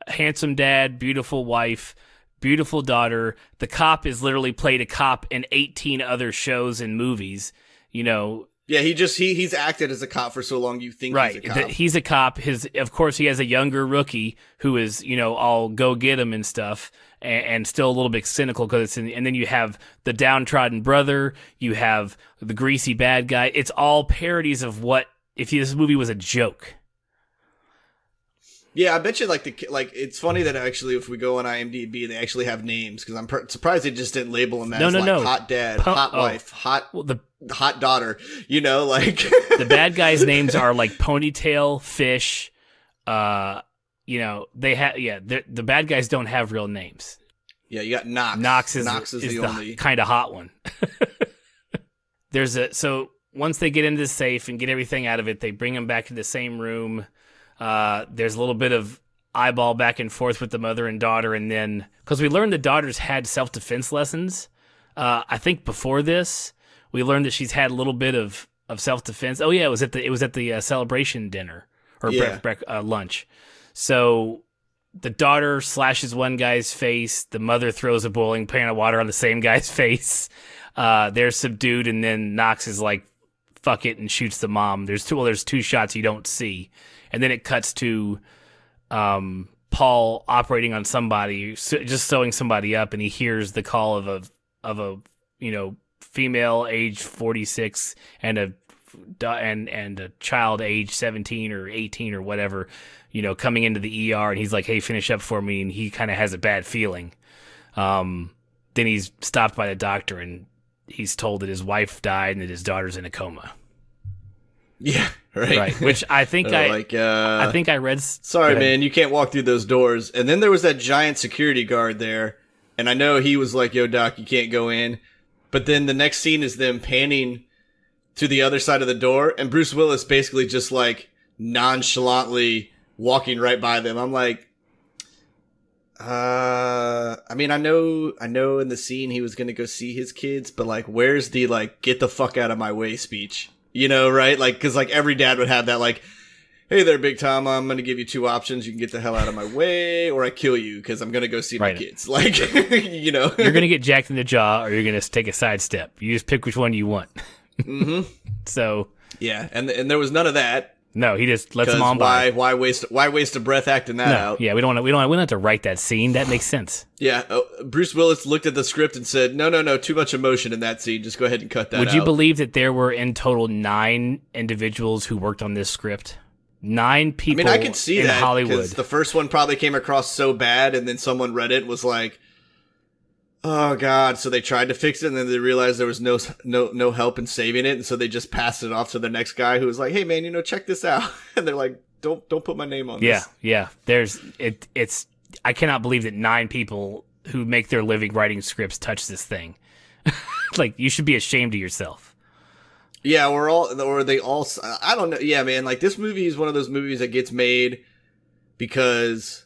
handsome dad, beautiful wife, beautiful daughter. The cop is literally played a cop in 18 other shows and movies, Yeah, he's acted as a cop for so long you think right. he's a cop. He's a cop. Of course, he has a younger rookie who is, all go get him and stuff, and still a little bit cynical because and then you have the downtrodden brother, you have the greasy bad guy. It's all parodies of what if this movie was a joke. Yeah, I bet you it's funny that actually if we go on IMDb, they actually have names, because I'm surprised they just didn't label them as hot dad, hot wife, hot daughter, The bad guys' names are like Ponytail, Fish, they have, the bad guys don't have real names. Yeah, you got Knox. Knox is the only kind of hot one. So once they get into the safe and get everything out of it, they bring them back to the same room. There's a little bit of eyeball back and forth with the mother and daughter, and then because we learned the daughters had self-defense lessons. I think before this, we learned that she's had a little bit of self-defense. Oh yeah, it was at the celebration dinner or lunch. So the daughter slashes one guy's face. The mother throws a boiling pan of water on the same guy's face. They're subdued, and then Knox is like, "Fuck it," and shoots the mom. There's 2 shots you don't see. And then it cuts to Paul operating on somebody, just sewing somebody up, and he hears the call of a female age 46 and a child age 17 or 18 or whatever, coming into the ER, and he's like, "Hey, finish up for me," and he kind of has a bad feeling. Then he's stopped by the doctor, and he's told that his wife died and that his daughter's in a coma. Yeah, right. Which I think I think I read. Sorry, man, you can't walk through those doors. And then there was that giant security guard there, and I know he was like, "Yo, doc, you can't go in." But then the next scene is them panning to the other side of the door, and Bruce Willis basically just like nonchalantly walking right by them. I'm like, I mean, I know in the scene he was gonna go see his kids, but like, where's the like, get the fuck out of my way speech? Right? Like, cause like every dad would have that, like, hey there, Big Tom, I'm going to give you two options. You can get the hell out of my way, or I kill you because I'm going to go see my kids. Like, you know. You're going to get jacked in the jaw, or you're going to take a sidestep. You just pick which one you want. Mm-hmm. So. Yeah, and there was none of that. No, he just lets them on by. Why waste a breath acting that out? Yeah, we don't have to write that scene. That makes sense. Yeah, Bruce Willis looked at the script and said, no, too much emotion in that scene. Just go ahead and cut that out. Would you believe that there were in total 9 individuals who worked on this script? 9 people. I mean, I could see in that Hollywood. Because the first one probably came across so bad, and then someone read it and was like, "Oh God!" So they tried to fix it, and then they realized there was no help in saving it, and so they just passed it off to the next guy who was like, "Hey man, check this out," and they're like, "Don't put my name on this." Yeah. It's I cannot believe that 9 people who make their living writing scripts touch this thing. Like, you should be ashamed of yourself. Yeah, they all. I don't know. Yeah, man. Like, this movie is one of those movies that gets made because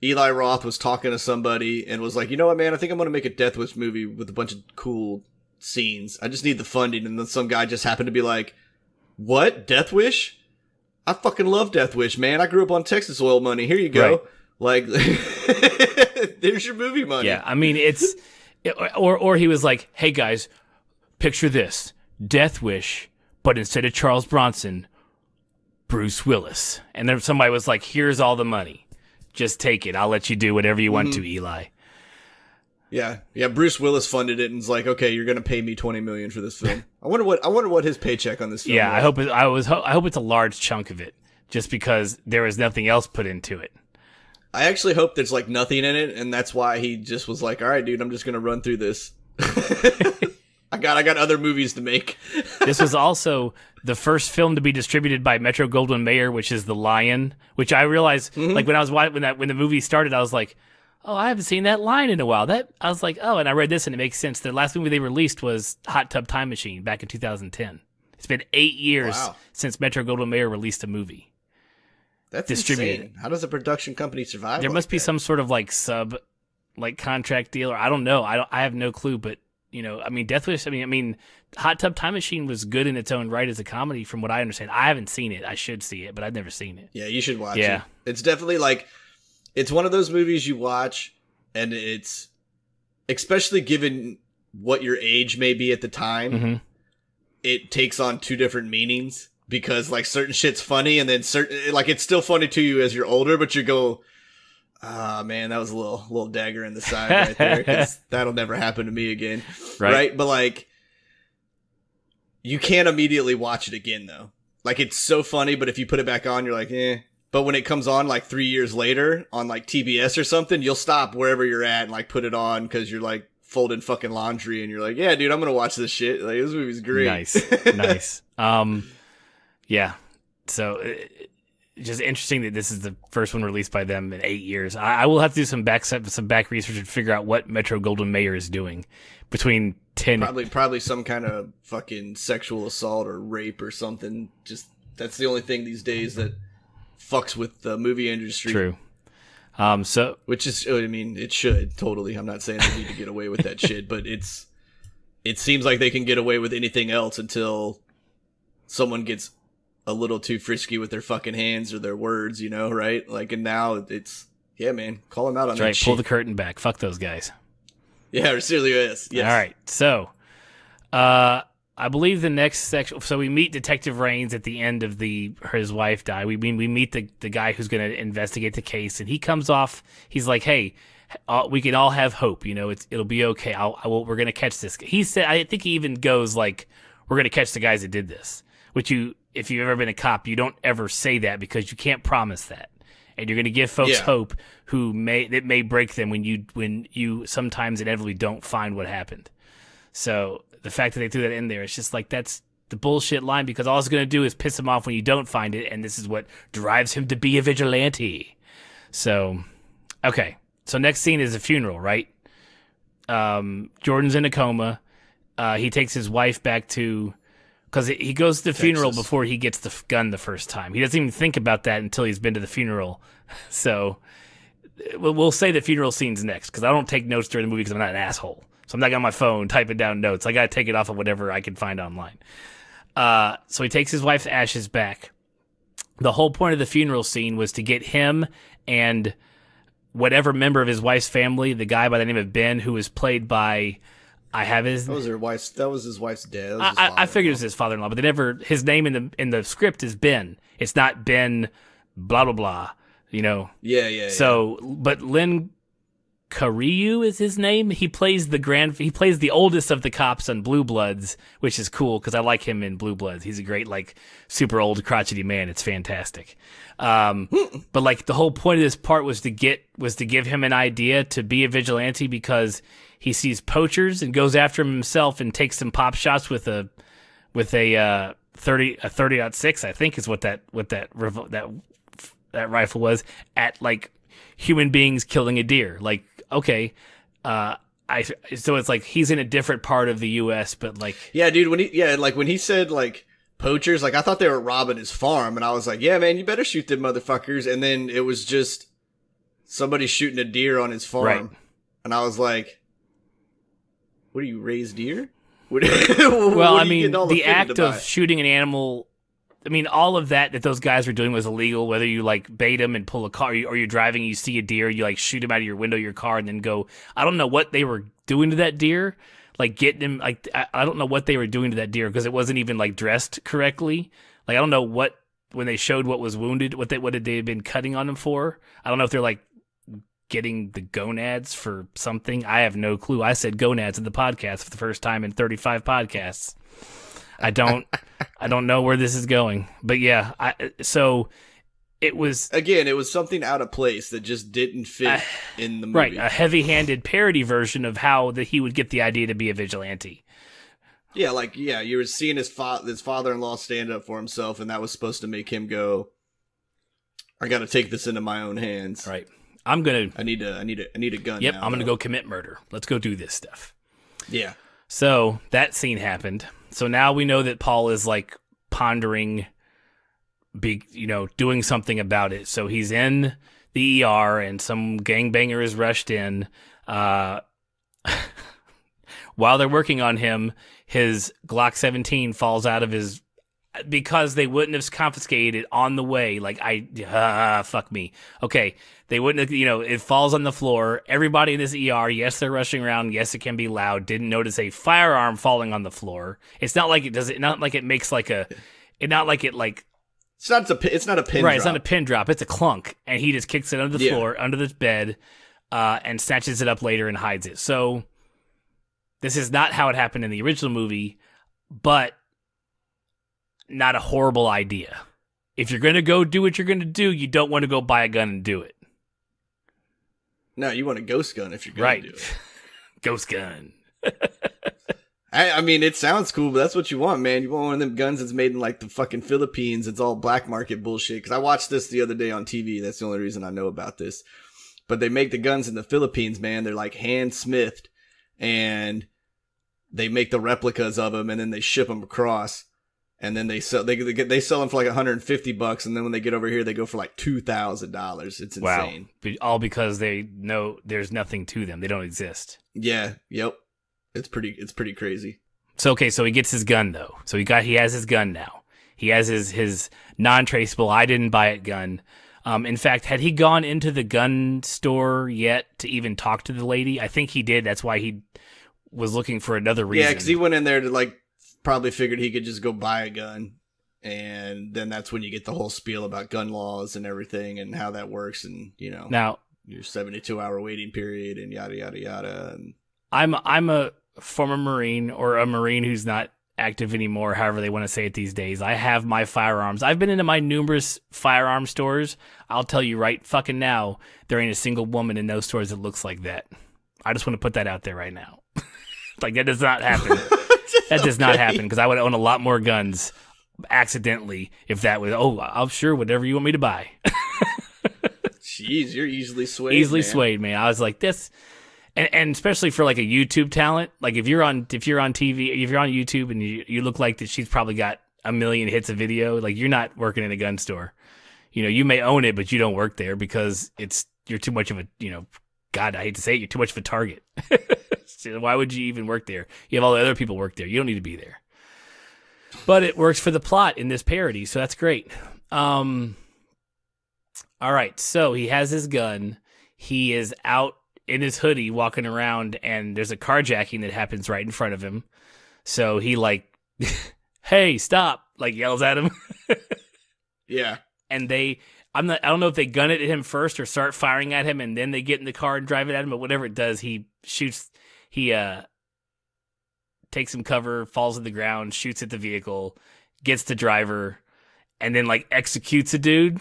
Eli Roth was talking to somebody and was like, you know what, man, I think I'm going to make a Death Wish movie with a bunch of cool scenes. I just need the funding. And then some guy just happened to be like, what? Death Wish? I fucking love Death Wish, man. I grew up on Texas oil money. Here you go. Right. Like, there's your movie money. Yeah, I mean, or he was like, hey guys, picture this. Death Wish, but instead of Charles Bronson, Bruce Willis. And then somebody was like, here's all the money. Just take it. I'll let you do whatever you want to, Eli. Yeah. Bruce Willis funded it and was like, okay, you're going to pay me $20 million for this film. I wonder what his paycheck on this film was. I hope it's a large chunk of it, just because there was nothing else put into it. I actually hope there's like nothing in it, and that's why he just was like, all right, dude, I'm just going to run through this. I got other movies to make. This was also the first film to be distributed by Metro-Goldwyn-Mayer, which is The Lion, which I realized, like when I was when the movie started, I was like, oh, I haven't seen that line in a while. I was like, oh, and I read this and it makes sense. The last movie they released was Hot Tub Time Machine back in 2010. It's been 8 years since Metro-Goldwyn-Mayer released a movie. That's insane. How does a production company survive? There must be some sort of contract deal, or I don't know. I have no clue, but I mean, Death Wish. I mean, Hot Tub Time Machine was good in its own right as a comedy, from what I understand. I haven't seen it. I should see it, but I've never seen it. Yeah, you should watch it. It's definitely it's one of those movies you watch, and it's, especially given what your age may be at the time, it takes on 2 different meanings, because certain shit's funny, and then certain it's still funny to you as you're older, but you go, ah, man, that was a little dagger in the side right there, because that'll never happen to me again. Right? But, you can't immediately watch it again, though. It's so funny, but if you put it back on, you're like, eh. But when it comes on, 3 years later, on, TBS or something, you'll stop wherever you're at and, put it on, because you're, folding fucking laundry, and you're like, yeah, dude, I'm gonna watch this shit. This movie's great. Nice. Yeah. So... just interesting that this is the first one released by them in 8 years. I will have to do some back research and figure out what Metro-Goldwyn-Mayer is doing between 10... Probably some kind of fucking sexual assault or rape or something. Just, that's the only thing these days that fucks with the movie industry. True. Which is, I mean, it should, totally. I'm not saying they need to get away with that shit, but it seems like they can get away with anything else until someone gets a little too frisky with their fucking hands or their words, right? And now it's, yeah, man, call them out on that shit. Pull the curtain back. Fuck those guys. Yeah, it seriously is. Yes. All right. So, I believe the next section. So we meet Detective Raines at the end of his wife died. We meet the guy who's going to investigate the case, and he comes off. He's like, hey, we can all have hope. It'll be okay. We're going to catch this. He said, I think he even goes we're going to catch the guys that did this. Which if you've ever been a cop, you don't ever say that, because you can't promise that, and you're going to give folks hope that may break them when you sometimes inevitably don't find what happened. So the fact that they threw that in there, it's just that's the bullshit line, because all it's going to do is piss him off when you don't find it, and this is what drives him to be a vigilante. So, okay. So next scene is a funeral, right? Jordan's in a coma. He takes his wife back to... Because he goes to the funeral before he gets the gun the first time. He doesn't even think about that until he's been to the funeral. So we'll say the funeral scene's next, because I don't take notes during the movie because I'm not an asshole. So I'm not on my phone typing down notes. I got to take it off of whatever I can find online. So he takes his wife's ashes back. the whole point of the funeral scene was to get him and whatever member of his wife's family, the guy by the name of Ben, who was played by, I have his. That was her wife's. That was his wife's dad. I figured it was his father-in-law, but they never. His name in the script is Ben. It's not Ben, blah blah blah. You know. Yeah. So, but Lynn Cariou is his name. He plays the oldest of the cops on Blue Bloods, which is cool because I like him in Blue Bloods. He's a great, like, super old crotchety man. It's fantastic. But like the whole point of this part was to give him an idea to be a vigilante because he sees poachers and goes after them himself and takes some pop shots with a 30-06, I think is what that rifle was, at like human beings killing a deer. Like, okay, so it's like he's in a different part of the U.S., but like, yeah, dude, when he said like poachers, like I thought they were robbing his farm, and I was like, yeah, man, you better shoot them motherfuckers. And then it was just somebody shooting a deer on his farm, right. And I was like, what do you raise deer? Well, I mean, the act of shooting an animal. I mean, all of that those guys were doing was illegal, whether you, like, bait them and pull a car, or you're driving, you see a deer, you, like, shoot him out of your window of your car and then go. I don't know what they were doing to that deer, like, getting him, like, I don't know what they were doing to that deer, because it wasn't even, like, dressed correctly. Like, I don't know when they showed what was wounded, what had they been cutting on him for. I don't know if they're, like, getting the gonads for something. I have no clue. I said gonads in the podcast for the first time in 35 podcasts. I don't know where this is going, but yeah. So it was something out of place that just didn't fit in the movie. Right, a heavy-handed parody version of how that he would get the idea to be a vigilante. Yeah, you were seeing his father-in-law stand up for himself, and that was supposed to make him go, I got to take this into my own hands. Right. I need a gun. Yep, now, I'm gonna go commit murder. Let's go do this stuff. Yeah. So that scene happened. So now we know that Paul is like pondering, doing something about it. So he's in the ER and some gangbanger is rushed in. While they're working on him, his Glock 17 falls out of his, because they wouldn't have confiscated it on the way. Like, fuck me. Okay. They wouldn't have, it falls on the floor. Everybody in this ER, yes, they're rushing around. Yes, it can be loud. Didn't notice a firearm falling on the floor. It's not like it makes like a, it's not a pin drop. It's not a pin drop. It's a clunk. And he just kicks it under the floor, under this bed, and snatches it up later and hides it. So this is not how it happened in the original movie, but not a horrible idea. If you're going to go do what you're going to do, you don't want to go buy a gun and do it. No, you want a ghost gun if you're going to do it. Ghost gun. I mean, it sounds cool, but that's what you want, man. You want one of them guns that's made in like the fucking Philippines. It's all black market bullshit. Because I watched this the other day on TV. That's the only reason I know about this. But they make the guns in the Philippines, man. They're like hand-smithed. And they make the replicas of them, and then they ship them across. And then they sell them for like $150, and then when they get over here, they go for like $2,000. It's insane. Wow. All because they know there's nothing to them. They don't exist. Yeah. Yep. It's pretty crazy. So so he gets his gun though. So he has his gun now. He has his non-traceable, I didn't buy it gun. In fact, had he gone into the gun store yet to even talk to the lady? I think he did. That's why he was looking for another reason. Yeah, because he went in there to like. Probably figured he could just go buy a gun, and then that's when you get the whole spiel about gun laws and everything and how that works, and now your 72-hour waiting period and yada yada yada. And I'm a former Marine, or a Marine who's not active anymore, however they want to say it these days. I have my firearms. I've been into my numerous firearm stores. I'll tell you right fucking now, there ain't a single woman in those stores that looks like that. I just want to put that out there right now. Like, that does not happen. That does not happen, because I would own a lot more guns accidentally if that was, I'm sure whatever you want me to buy. Jeez, you're easily swayed. Swayed, man. I was like, this, and especially for like a YouTube talent, like if you're on TV, if you're on YouTube and you look like that, she's probably got 1 million hits of video. Like, you're not working in a gun store. You may own it, but you don't work there because you're too much of a, God, I hate to say it, you're too much of a target. So why would you even work there? You have all the other people work there. You don't need to be there. But it works for the plot in this parody, so that's great. All right, so he has his gun. He is out in his hoodie walking around, and there's a carjacking that happens right in front of him. So he like, hey, stop, like yells at him. Yeah. And I don't know if they gun it at him first or start firing at him and then they get in the car and drive it at him, but whatever it does, he takes some cover, falls to the ground, shoots at the vehicle, gets the driver, and then like executes a dude.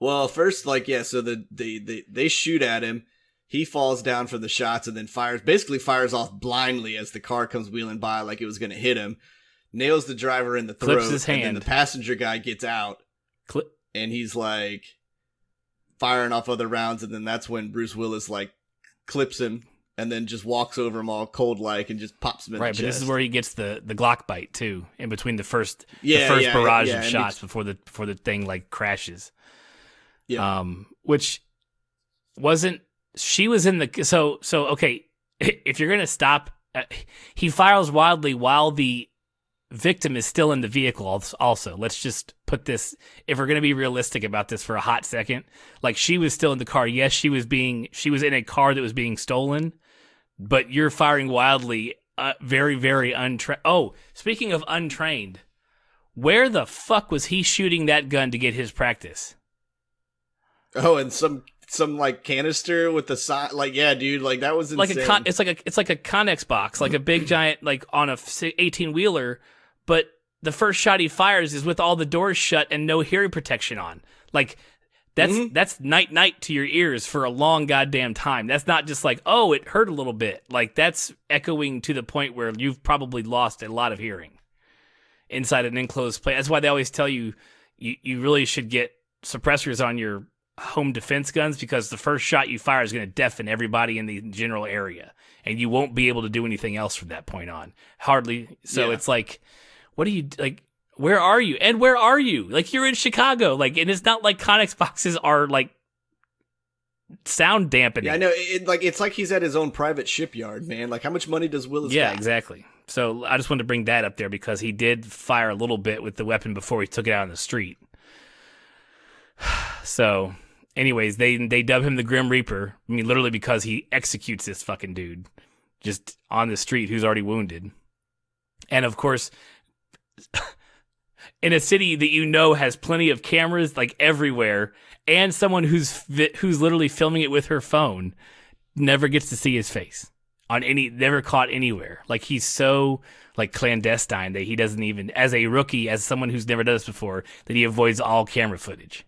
Well, first, like, yeah, so they shoot at him. He falls down from the shots and then fires off blindly as the car comes wheeling by like it was going to hit him. Nails the driver in the throat. Clips his hand. And then the passenger guy gets out. And he's like firing off other rounds. And then that's when Bruce Willis like clips him and then just walks over him all cold like and just pops him in the chest. Right, but this is where he gets the Glock bite too, in between the first barrage of shots before the thing like crashes. Yeah. Which wasn't, she was in the, so okay, if you're going to stop, he fires wildly while the victim is still in the vehicle also. Let's just put this, if we're going to be realistic about this for a hot second, like she was still in the car. Yes, she was in a car that was being stolen, but you're firing wildly, very, very untrained. Oh, speaking of untrained, where the fuck was he shooting that gun to get his practice? Oh, and some like canister with the side, like, yeah, dude, like that was insane. It's like a Connex box, like a big giant, like on a 18-wheeler, but the first shot he fires is with all the doors shut and no hearing protection on. Like that's night to your ears for a long goddamn time. That's not just like, oh, it hurt a little bit. Like that's echoing to the point where you've probably lost a lot of hearing inside an enclosed place. That's why they always tell you really should get suppressors on your home defense guns, because the first shot you fire is going to deafen everybody in the general area and you won't be able to do anything else from that point on. Hardly. So It's like, what are you like? Where are you? And where are you? Like you're in Chicago. Like, and it's not like Connex boxes are like sound dampening. Yeah, I know. It's like he's at his own private shipyard, man. Like how much money does Willis Yeah, got? Exactly. So I just wanted to bring that up there because he did fire a little bit with the weapon before he took it out on the street. So anyways, they dub him the Grim Reaper. I mean, literally because he executes this fucking dude just on the street who's already wounded. And of course, in a city that you know has plenty of cameras like everywhere, and someone who's literally filming it with her phone, never gets to see his face never caught anywhere. Like he's so like clandestine that he doesn't even, as a rookie, as someone who's never done this before, that he avoids all camera footage.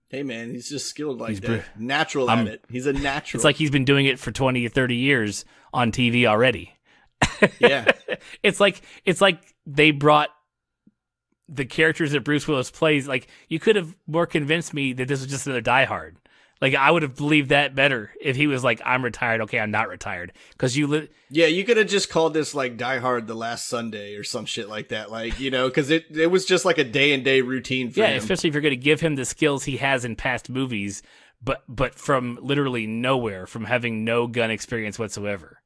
Hey man, he's just skilled like that. Natural at it. He's a natural. It's like he's been doing it for 20 or 30 years on TV already. Yeah. It's like they brought the characters that Bruce Willis plays. Like you could have more convinced me that this was just another Die Hard. Like I would have believed that better if he was like, I'm retired. Okay, I'm not retired. Because you could have just called this like Die Hard the Last Sunday or some shit like that. Like, you know, because it was just like a day routine for him. Yeah, especially if you're going to give him the skills he has in past movies, but from literally nowhere, from having no gun experience whatsoever.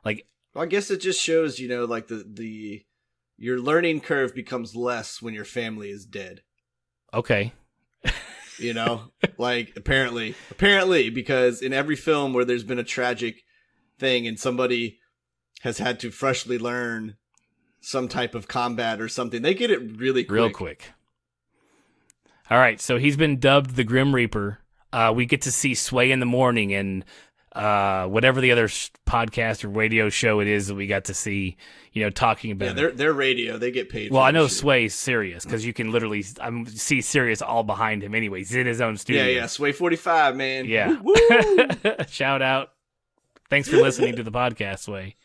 Like, well, I guess it just shows, you know, like your learning curve becomes less when your family is dead. Okay. You know, like apparently, because in every film where there's been a tragic thing and somebody has had to freshly learn some type of combat or something, they get it really quick. Real quick. All right, so he's been dubbed the Grim Reaper. We get to see Sway in the Morning and whatever the other podcast or radio show it is that we got to see, you know, talking about. Yeah, they're radio. They get paid. Well, I know Sway's Sirius because you can literally see Sirius all behind him. Anyways, he's in his own studio. Yeah, Sway 45, man. Yeah. Woo! Shout out. Thanks for listening to the podcast, Sway.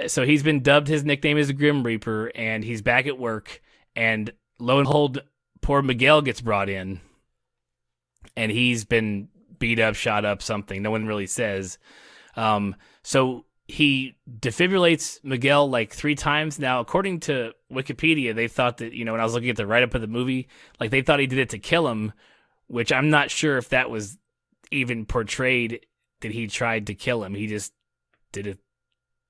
So he's been dubbed. His nickname is the Grim Reaper, and he's back at work. And lo and behold, poor Miguel gets brought in. And he's been beat up, shot up, something. No one really says. So he defibrillates Miguel like 3 times. Now, according to Wikipedia, they thought that, you know, when I was looking at the write-up of the movie, like they thought he did it to kill him, which I'm not sure if that was even portrayed that he tried to kill him. He just did it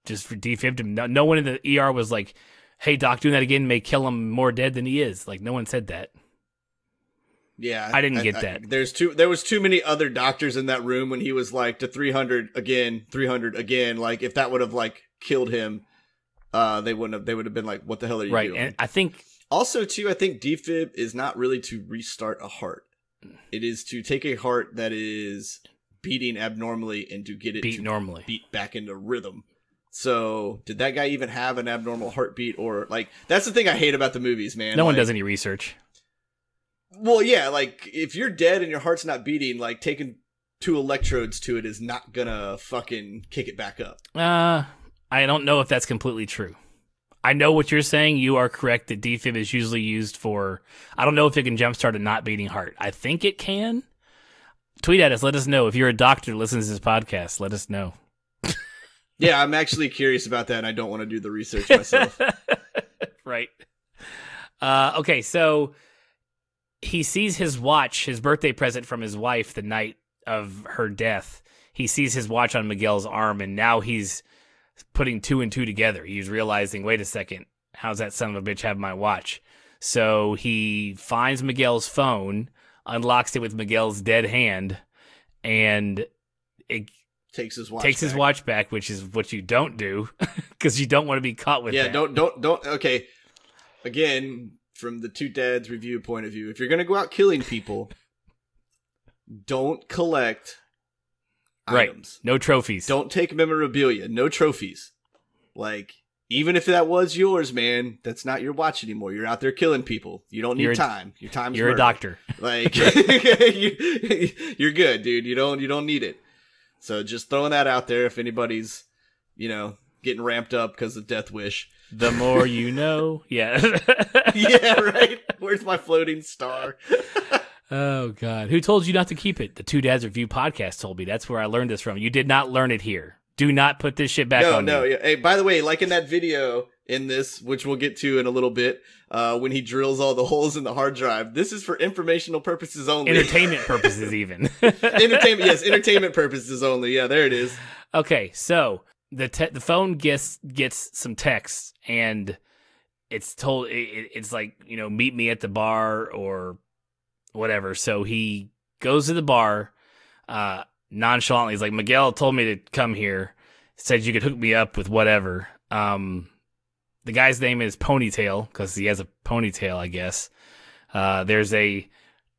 just for defibbed him. No one in the ER was like, "Hey, doc, doing that again may kill him more dead than he is." Like, no one said that. Yeah, I didn't get that. There was too many other doctors in that room when he was like to 300 again, 300 again. Like, if that would have like killed him, they would have been like, "What the hell are you doing?" And I think also too, I think defib is not really to restart a heart. It is to take a heart that is beating abnormally and to get it to beat back into rhythm. So, did that guy even have an abnormal heartbeat? Or, like, that's the thing I hate about the movies, man. No one does any research. Well, yeah, like, if you're dead and your heart's not beating, like, taking 2 electrodes to it is not gonna fucking kick it back up. I don't know if that's completely true. I know what you're saying. You are correct that defib is usually used for, I don't know if it can jumpstart a not beating heart. I think it can. Tweet at us. Let us know. If you're a doctor that listens to this podcast, let us know. Yeah, I'm actually curious about that, and I don't want to do the research myself. Right. Okay, so he sees his watch, his birthday present from his wife the night of her death. He sees his watch on Miguel's arm, and now he's putting 2 and 2 together. He's realizing, wait a second, how's that son of a bitch have my watch? So he finds Miguel's phone, unlocks it with Miguel's dead hand, and it takes his watch back, which is what you don't do because you don't want to be caught with that. Yeah, don't. Okay, again, from the Two Dads review point of view, if you're gonna go out killing people, don't collect items. No trophies. Don't take memorabilia. No trophies. Like, even if that was yours, man, that's not your watch anymore. You're out there killing people. You don't need time. Your time's You're murder. a doctor. Like, you're good, dude. You don't need it. So just throwing that out there if anybody's, getting ramped up because of Death Wish. The more you know. Yeah. Yeah, right? Where's my floating star? Oh, God. Who told you not to keep it? The Two Dads Review podcast told me. That's where I learned this from. You did not learn it here. Do not put this shit back on me. Yeah. Hey, by the way, like in that video in this, which we'll get to in a little bit, when he drills all the holes in the hard drive, this is for informational purposes only. Entertainment purposes even. Entertainment purposes only. Yeah, there it is. Okay, so the phone gets some text, and it's told, it's like, meet me at the bar or whatever. So he goes to the bar, nonchalantly. He's like, Miguel told me to come here, said you could hook me up with whatever. The guy's name is Ponytail because he has a ponytail, I guess. There's a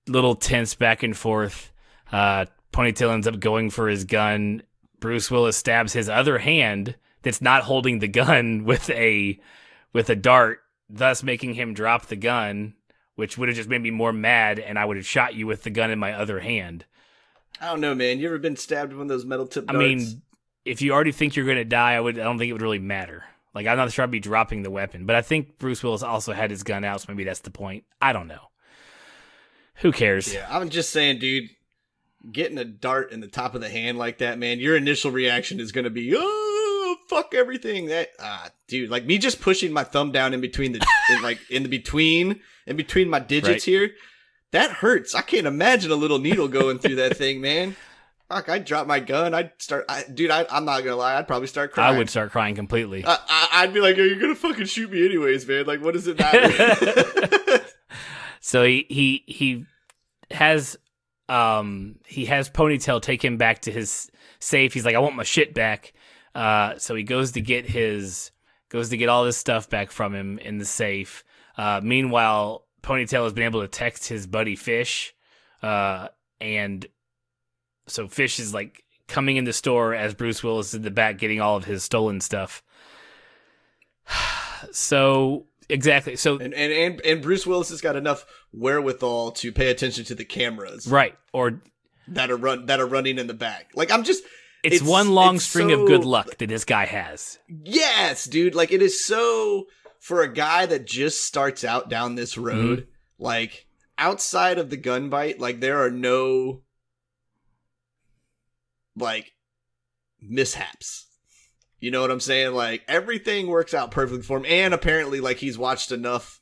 little tense back and forth. Ponytail ends up going for his gun. Bruce Willis stabs his other hand that's not holding the gun with a dart, thus making him drop the gun, which would have just made me more mad, and I would have shot you with the gun in my other hand. I don't know, man. You ever been stabbed with one of those metal tip darts? I mean, if you already think you're going to die, I don't think it would really matter. Like, I'm not sure I'd be dropping the weapon. But I think Bruce Willis also had his gun out, so maybe that's the point. I don't know. Who cares? Yeah, I'm just saying, dude, getting a dart in the top of the hand like that, man, your initial reaction is going to be, oh, fuck everything. Dude, like me just pushing my thumb down in between in between my digits here, that hurts. I can't imagine a little needle going through that thing, man. Fuck, I'd drop my gun. I'm not gonna lie. I'd probably start crying. I would start crying completely. I'd be like, "Are you gonna fucking shoot me anyways, man? Like, what does it matter?" So he has Ponytail take him back to his safe. He's like, "I want my shit back." So he goes to get all this stuff back from him in the safe. Meanwhile, Ponytail has been able to text his buddy Fish, and so Fish is like coming in the store as Bruce Willis is in the back getting all of his stolen stuff. So exactly. So and Bruce Willis has got enough wherewithal to pay attention to the cameras, right? Or that are running in the back. Like it's one long string of good luck that this guy has. Yes, dude. Like it is so for a guy that just starts out down this road. Mm-hmm. Like outside of the gun bite, like there are no like mishaps. You know what I'm saying? Like everything works out perfectly for him. And apparently like he's watched enough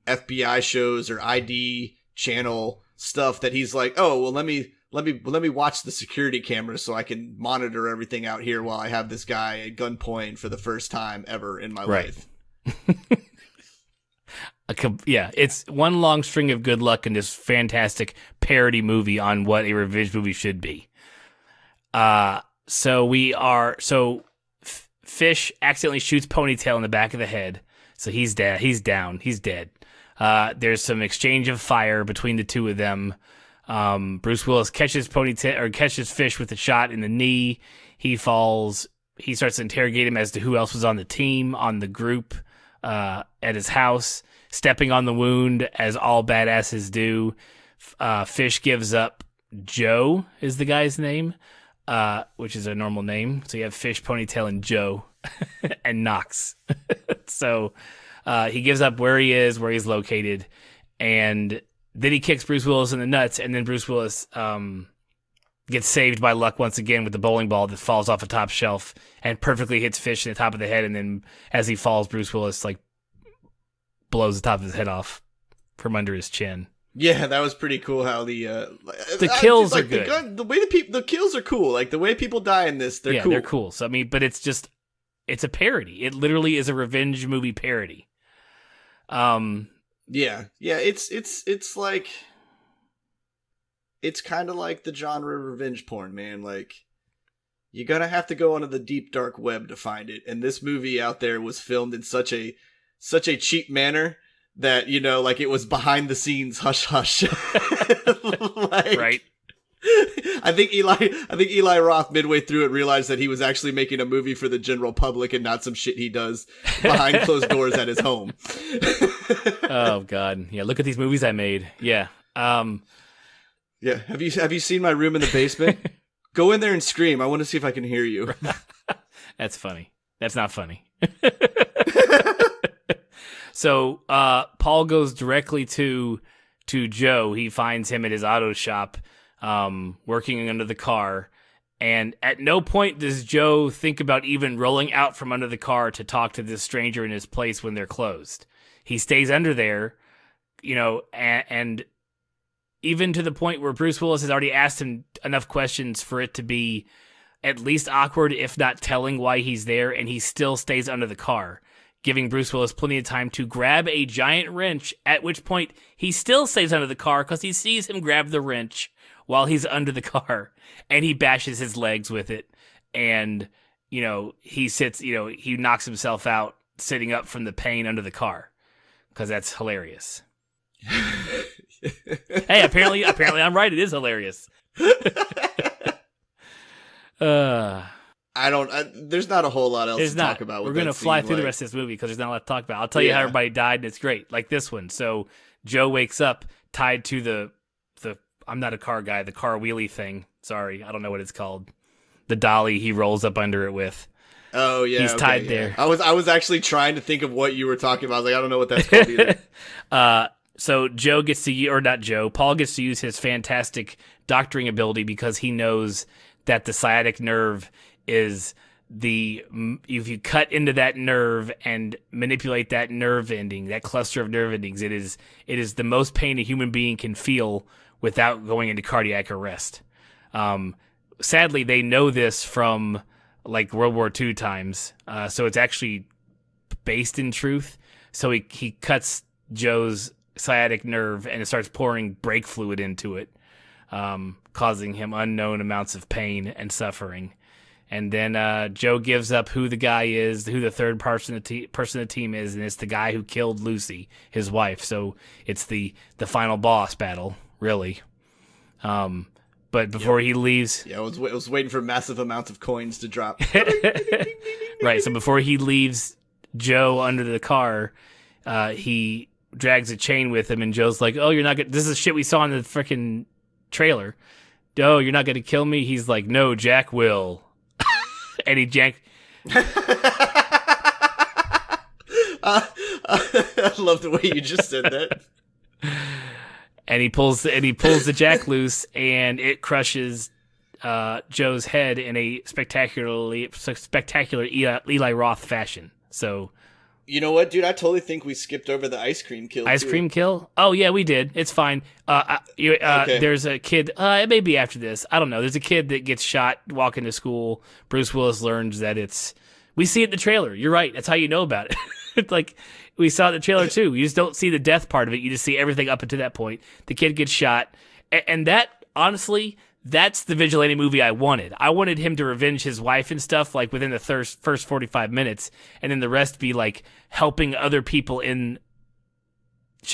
FBI shows or ID channel stuff that he's like, oh, well, let me let me watch the security cameras so I can monitor everything out here while I have this guy at gunpoint for the first time ever in my life. Yeah, it's one long string of good luck in this fantastic parody movie on what a revenge movie should be. Fish accidentally shoots Ponytail in the back of the head, so he's dead. He's down. He's dead. There's some exchange of fire between the two of them. Bruce Willis catches Fish with a shot in the knee. He falls. He starts to interrogate him as to who else was on the team, on the group, at his house, stepping on the wound as all badasses do. Fish gives up. Joe is the guy's name, which is a normal name. So you have Fish, Ponytail, and Joe, and Knox. So he gives up where he is, where he's located, and then he kicks Bruce Willis in the nuts, and then Bruce Willis gets saved by luck once again with the bowling ball that falls off a top shelf and perfectly hits Fish in the top of the head, and then as he falls, Bruce Willis blows the top of his head off from under his chin. Yeah, that was pretty cool. How the kills are good. The way the kills are cool. Like the way people die in this, they're cool. They're cool. So I mean, but it's a parody. It literally is a revenge movie parody. Yeah. It's like, it's kind of like the genre of revenge porn, man. Like, you're gonna have to go onto the deep dark web to find it. And this movie out there was filmed in such a cheap manner that, it was behind the scenes hush hush. Right. I think Eli Roth midway through it realized that he was actually making a movie for the general public and not some shit he does behind closed doors at his home. Oh God. Yeah, look at these movies I made. Yeah. Yeah, have you seen my room in the basement? Go in there and scream. I want to see if I can hear you. That's funny. That's not funny. So Paul goes directly to Joe. He finds him at his auto shop, working under the car. And at no point does Joe think about even rolling out from under the car to talk to this stranger in his place when they're closed. He stays under there, and even to the point where Bruce Willis has already asked him enough questions for it to be at least awkward, if not telling why he's there, and he still stays under the car, giving Bruce Willis plenty of time to grab a giant wrench, at which point he still stays under the car because he sees him grab the wrench while he's under the car, and he bashes his legs with it, and, he sits, he knocks himself out sitting up from the pain under the car, because that's hilarious. Hey, apparently I'm right. It is hilarious. There's not a whole lot else to talk about. We're going to fly through the rest of this movie because there's not a lot to talk about. I'll tell you how everybody died, and it's great. Like this one. So Joe wakes up tied to the I'm not a car guy, the car wheelie thing. Sorry, I don't know what it's called. The dolly he rolls up under it with. Oh yeah, he's tied there. I was actually trying to think of what you were talking about. I was like, I don't know what that's called either. So Paul gets to use his fantastic doctoring ability because he knows that the sciatic nerve is if you cut into that nerve and manipulate that nerve ending, that cluster of nerve endings, it is the most pain a human being can feel without going into cardiac arrest. Sadly, they know this from World War II times, so it's actually based in truth. So he cuts Joe's sciatic nerve and it starts pouring brake fluid into it, causing him unknown amounts of pain and suffering. And then Joe gives up who the guy is, who the third person of the team is, and it's the guy who killed Lucy, his wife. So it's the final boss battle, really. But before he leaves... Yeah, I was waiting for massive amounts of coins to drop. Right, so before he leaves Joe under the car, he drags a chain with him, and Joe's like, oh, you're not gonna... This is shit we saw in the freaking trailer. Oh, you're not going to kill me? He's like, no, Jack will. And he jank... I love the way you just said that. And he pulls the jack loose, and it crushes Joe's head in a spectacular Eli Roth fashion. So You know what, dude? I totally think we skipped over the ice cream kill. Ice cream kill? Oh, yeah, we did. It's fine. Okay. There's a kid. It may be after this. I don't know. There's a kid that gets shot walking to school. Bruce Willis learns that it's. We see it in the trailer. You're right. That's how you know about it. It's like we saw it in the trailer too. You just don't see the death part of it. You just see everything up until that point. The kid gets shot, and that honestly. That's the vigilante movie I wanted. I wanted him to revenge his wife and stuff, like within the first 45 minutes, and then the rest be like helping other people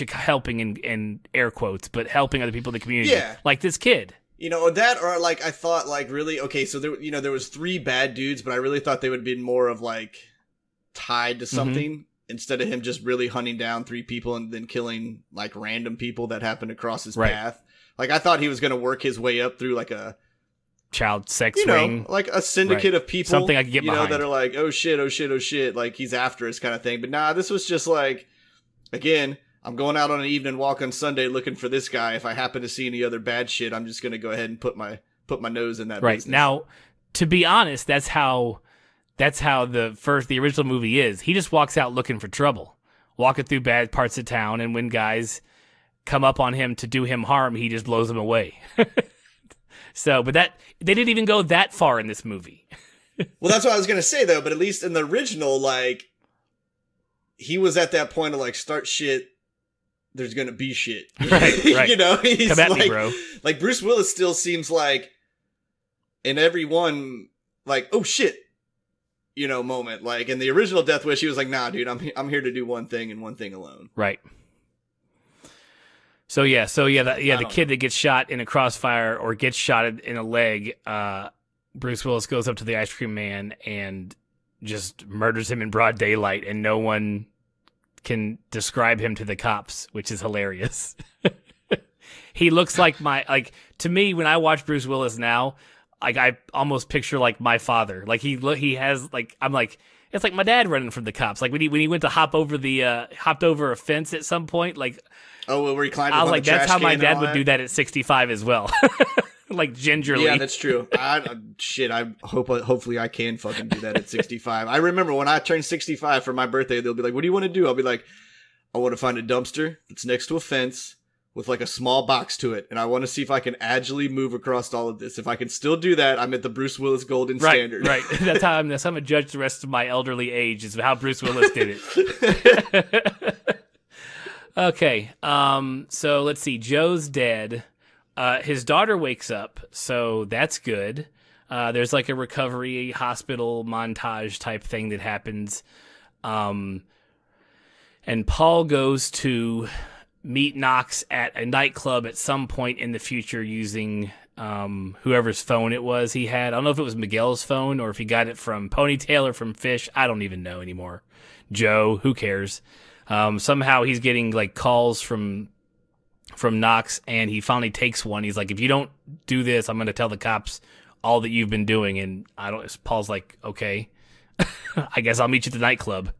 helping in air quotes, but helping other people in the community. Yeah. Like this kid. You know, that, or like I thought, like, really, okay, so there was 3 bad dudes, but I really thought they would be more of like tied to something instead of him just really hunting down 3 people and then killing like random people that happened to cross his path. Like, I thought he was going to work his way up through, like, a... child sex ring. Like a syndicate of people. Something I could get behind. That are like, oh shit, oh shit, oh shit. Like, he's after us kind of thing. But nah, this was just like, again, I'm going out on an evening walk on Sunday looking for this guy. If I happen to see any other bad shit, I'm just going to go ahead and put my nose in that business. Now, to be honest, that's how the original movie is. He just walks out looking for trouble. Walking through bad parts of town, and when guys come up on him to do him harm, he just blows them away. So, but they didn't even go that far in this movie. Well, that's what I was gonna say though. But at least in the original, like, he was at that point of like, start shit, there's gonna be shit. Right. You know, he's come at like, me, bro. Like Bruce Willis still seems like in every one, like, oh shit, you know, moment. Like in the original Death Wish, he was like, nah, dude, I'm here to do one thing and one thing alone. Right. So the kid that gets shot in a crossfire or gets shot in a leg, Bruce Willis goes up to the ice cream man and just murders him in broad daylight, and no one can describe him to the cops, which is hilarious. He looks like to me, when I watch Bruce Willis now, like I almost picture like my father. Like he has like, I'm like, it's like my dad running from the cops. Like when he went to hopped over a fence at some point, like. Oh, where he climbed up I was on like, the trash that's how my can dad and all would that? do that at 65 as well. Like gingerly. Yeah, that's true. Hopefully I can fucking do that at 65. I remember when I turned 65 for my birthday, they'll be like, what do you want to do? I'll be like, I want to find a dumpster that's next to a fence with like a small box to it. And I want to see if I can agilely move across all of this. If I can still do that, I'm at the Bruce Willis golden standard. Right. That's how I'm gonna judge the rest of my elderly age, is how Bruce Willis did it. Okay, so let's see. Joe's dead. His daughter wakes up, so that's good. There's like a recovery hospital montage type thing that happens. And Paul goes to meet Knox at a nightclub at some point in the future using whoever's phone it was he had. I don't know if it was Miguel's phone or if he got it from Ponytail or from Fish. I don't even know anymore. Joe, who cares? Somehow he's getting like calls from Knox, and he finally takes one. He's like, if you don't do this, I'm going to tell the cops all that you've been doing. And Paul's like, okay, I guess I'll meet you at the nightclub.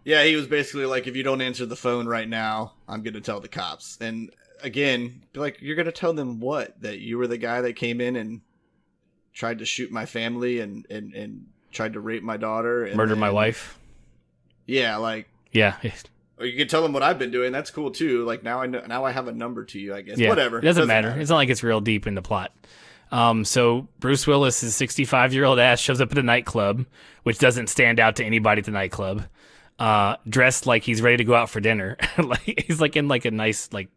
Yeah, he was basically like, if you don't answer the phone right now, I'm going to tell the cops. And again, like, you're going to tell them what? That you were the guy that came in and tried to shoot my family and tried to rape my daughter. And murder my wife. Yeah, like. Yeah. Or you can tell them what I've been doing. That's cool too. Like now I have a number to you, I guess. Yeah, Whatever. It doesn't matter. It's not like it's real deep in the plot. So Bruce Willis' 65-year-old ass shows up at a nightclub, which doesn't stand out to anybody at the nightclub. Dressed like he's ready to go out for dinner. Like he's like in like a nice like,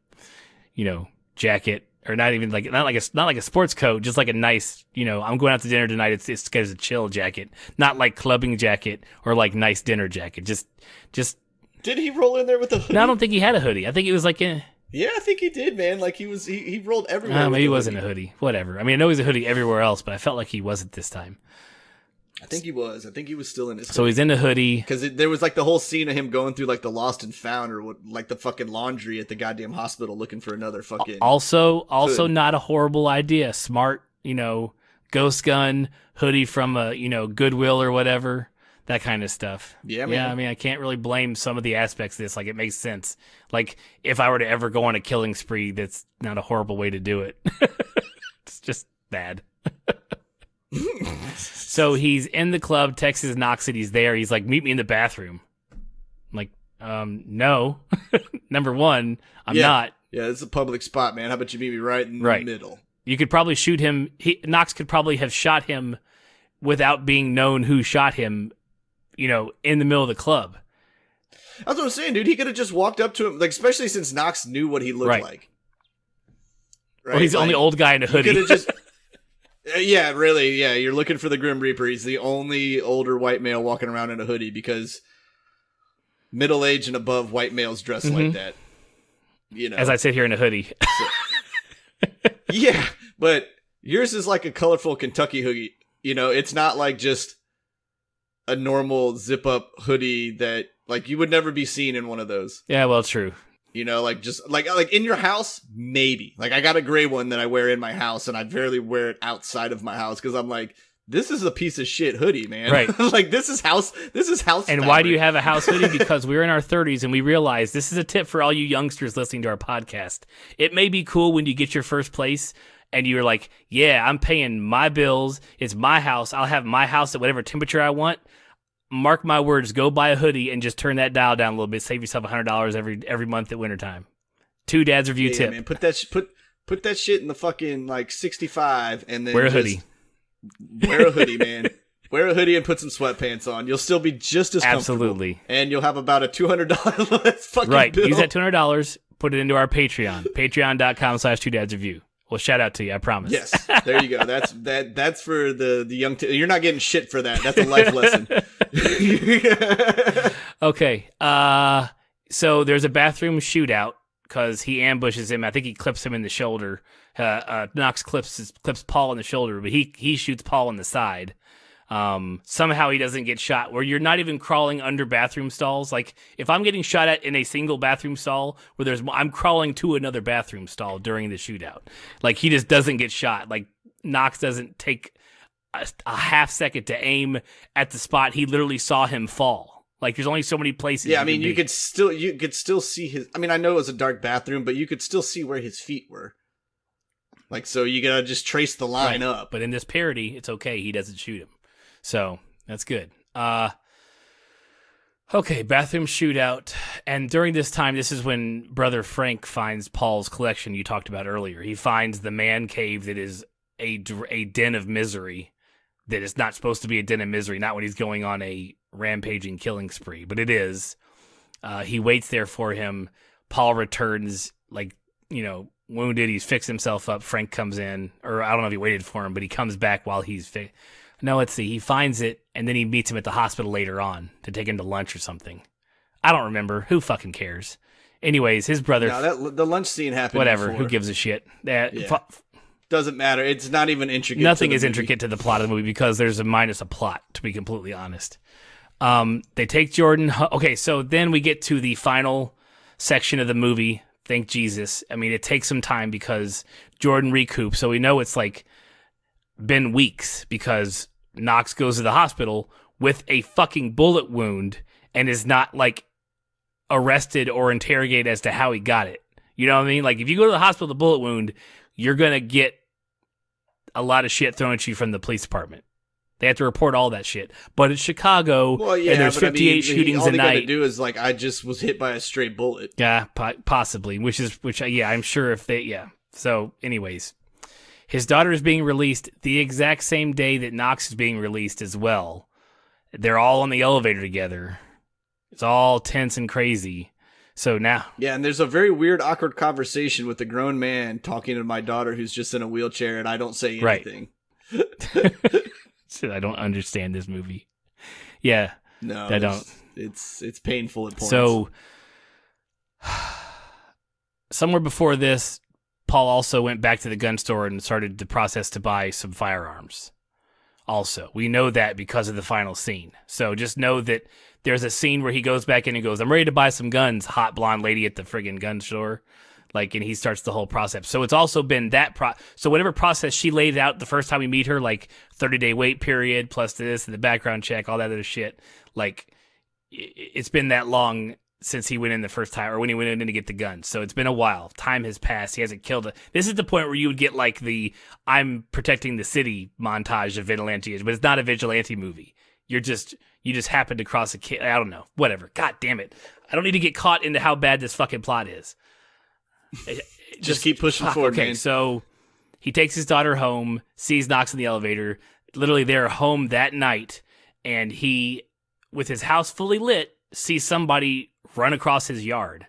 jacket, or not like a sports coat, just like a nice, I'm going out to dinner tonight. It's a chill jacket, not like clubbing jacket or like nice dinner jacket. Just. Did he roll in there with a hoodie? No, I don't think he had a hoodie. I think it was like a... Yeah, I think he did, man. Like he rolled everywhere. Maybe he wasn't a hoodie. Whatever. I mean, I know he's a hoodie everywhere else, but I felt like he wasn't this time. I think he was. I think he was still in his hoodie. So he's in the hoodie. Because there was like the whole scene of him going through like the lost and found or like the fucking laundry at the goddamn hospital looking for another fucking... Also not a horrible idea. Smart, ghost gun, hoodie from a, Goodwill or whatever. That kind of stuff. Yeah, man. Yeah, I mean, I can't really blame some of the aspects of this. Like, it makes sense. Like, if I were to ever go on a killing spree, that's not a horrible way to do it. It's just bad. So he's in the club, texts Knox that he's there. He's like, meet me in the bathroom. No. Number one, I'm not. Yeah, it's a public spot, man. How about you meet me right in the middle? You could probably shoot him. Knox could probably have shot him without being known who shot him, in the middle of the club. That's what I'm saying, dude. He could have just walked up to him, like, especially since Knox knew what he looked like. Right? Well, he's the only old guy in a hoodie. Could have just... Yeah, really. Yeah, you're looking for the Grim Reaper. He's the only older white male walking around in a hoodie because middle-aged and above white males dress like that. As I sit here in a hoodie. Yeah, but yours is like a colorful Kentucky hoodie. It's not like just a normal zip-up hoodie that, like, you would never be seen in one of those. Yeah, well, true. Just like in your house, maybe. Like, I got a gray one that I wear in my house, and I barely wear it outside of my house because I'm like, this is a piece of shit hoodie, man. Right. Like, this is house. And fabric. Why do you have a house hoodie? Because we're in our 30s, and we realize this is a tip for all you youngsters listening to our podcast. It may be cool when you get your first place, and you're like, yeah, I'm paying my bills. It's my house. I'll have my house at whatever temperature I want. Mark my words, go buy a hoodie and just turn that dial down a little bit. Save yourself $100 every month at wintertime. Two Dads Review tip. Man. Put that shit in the fucking, like, 65 and then wear a hoodie. Wear a hoodie, man. Wear a hoodie and put some sweatpants on. You'll still be just as comfortable. Absolutely. And you'll have about a $200 less fucking bill. Use that $200, put it into our Patreon. Patreon.com/2dadsreview. Well, shout out to you, I promise. Yes, there you go. That's for the young. You're not getting shit for that. That's a life lesson. Okay. So there's a bathroom shootout because he ambushes him. I think he clips him in the shoulder. Knox clips Paul in the shoulder, but he shoots Paul in the side. Somehow he doesn't get shot, where you're not even crawling under bathroom stalls. Like, if I'm getting shot at in a single bathroom stall where I'm crawling to another bathroom stall during the shootout. Like, he just doesn't get shot. Like, Knox doesn't take a half second to aim at the spot. He literally saw him fall. Like, there's only so many places. Yeah, I mean, you could still see his. I mean, I know it was a dark bathroom, but you could still see where his feet were. Like, so you gotta just trace the line up. But in this parody, it's okay. He doesn't shoot him. So that's good. Okay, bathroom shootout. And during this time, this is when Brother Frank finds Paul's collection you talked about earlier. He finds the man cave that is a den of misery, that is not supposed to be a den of misery, not when he's going on a rampaging killing spree, but it is. He waits there for him. Paul returns, wounded. He's fixed himself up. Frank comes in, or I don't know if he waited for him, but he comes back while he's No, let's see. He finds it, and then he meets him at the hospital later on to take him to lunch or something. I don't remember. Who fucking cares? Anyways, his brother... No, the lunch scene happened Whatever. before. Who gives a shit? Doesn't matter. It's not even intricate. Nothing is intricate to the plot of the movie because there's a minus a plot, to be completely honest. They take Jordan... Okay, so then we get to the final section of the movie. Thank Jesus. I mean, it takes some time because Jordan recoups, so we know it's been weeks because Knox goes to the hospital with a fucking bullet wound and is not arrested or interrogated as to how he got it. You know what I mean? Like, if you go to the hospital with a bullet wound, you're going to get a lot of shit thrown at you from the police department. They have to report all that shit. But it's Chicago, and there's 58 shootings a night. All they got to do is I just was hit by a stray bullet. Yeah, possibly. I'm sure if they, yeah. So, anyways. His daughter is being released the exact same day that Knox is being released as well. They're all on the elevator together. It's all tense and crazy. So now... Yeah, and there's a very weird, awkward conversation with a grown man talking to my daughter who's just in a wheelchair, and I don't say anything. Right. I don't understand this movie. Yeah. No, I don't. It's painful at points. So, somewhere before this... Paul also went back to the gun store and started the process to buy some firearms. Also, we know that because of the final scene. So just know that there's a scene where he goes back in and goes, I'm ready to buy some guns, hot blonde lady at the friggin' gun store. And he starts the whole process. So it's also been that so whatever process she laid out the first time we meet her, 30-day wait period, plus this and the background check, all that other shit. It's been that long since he went in the first time, or when he went in to get the gun. So it's been a while. Time has passed. He hasn't killed This is the point where you would get the I'm protecting the city montage of vigilante, but it's not a vigilante movie. You You just happened to cross a kid. I don't know. Whatever. God damn it. I don't need to get caught into how bad this fucking plot is. Just keep pushing forward, okay, man. So he takes his daughter home, sees Knox in the elevator. Literally, they're home that night, and he, with his house fully lit, sees somebody run across his yard.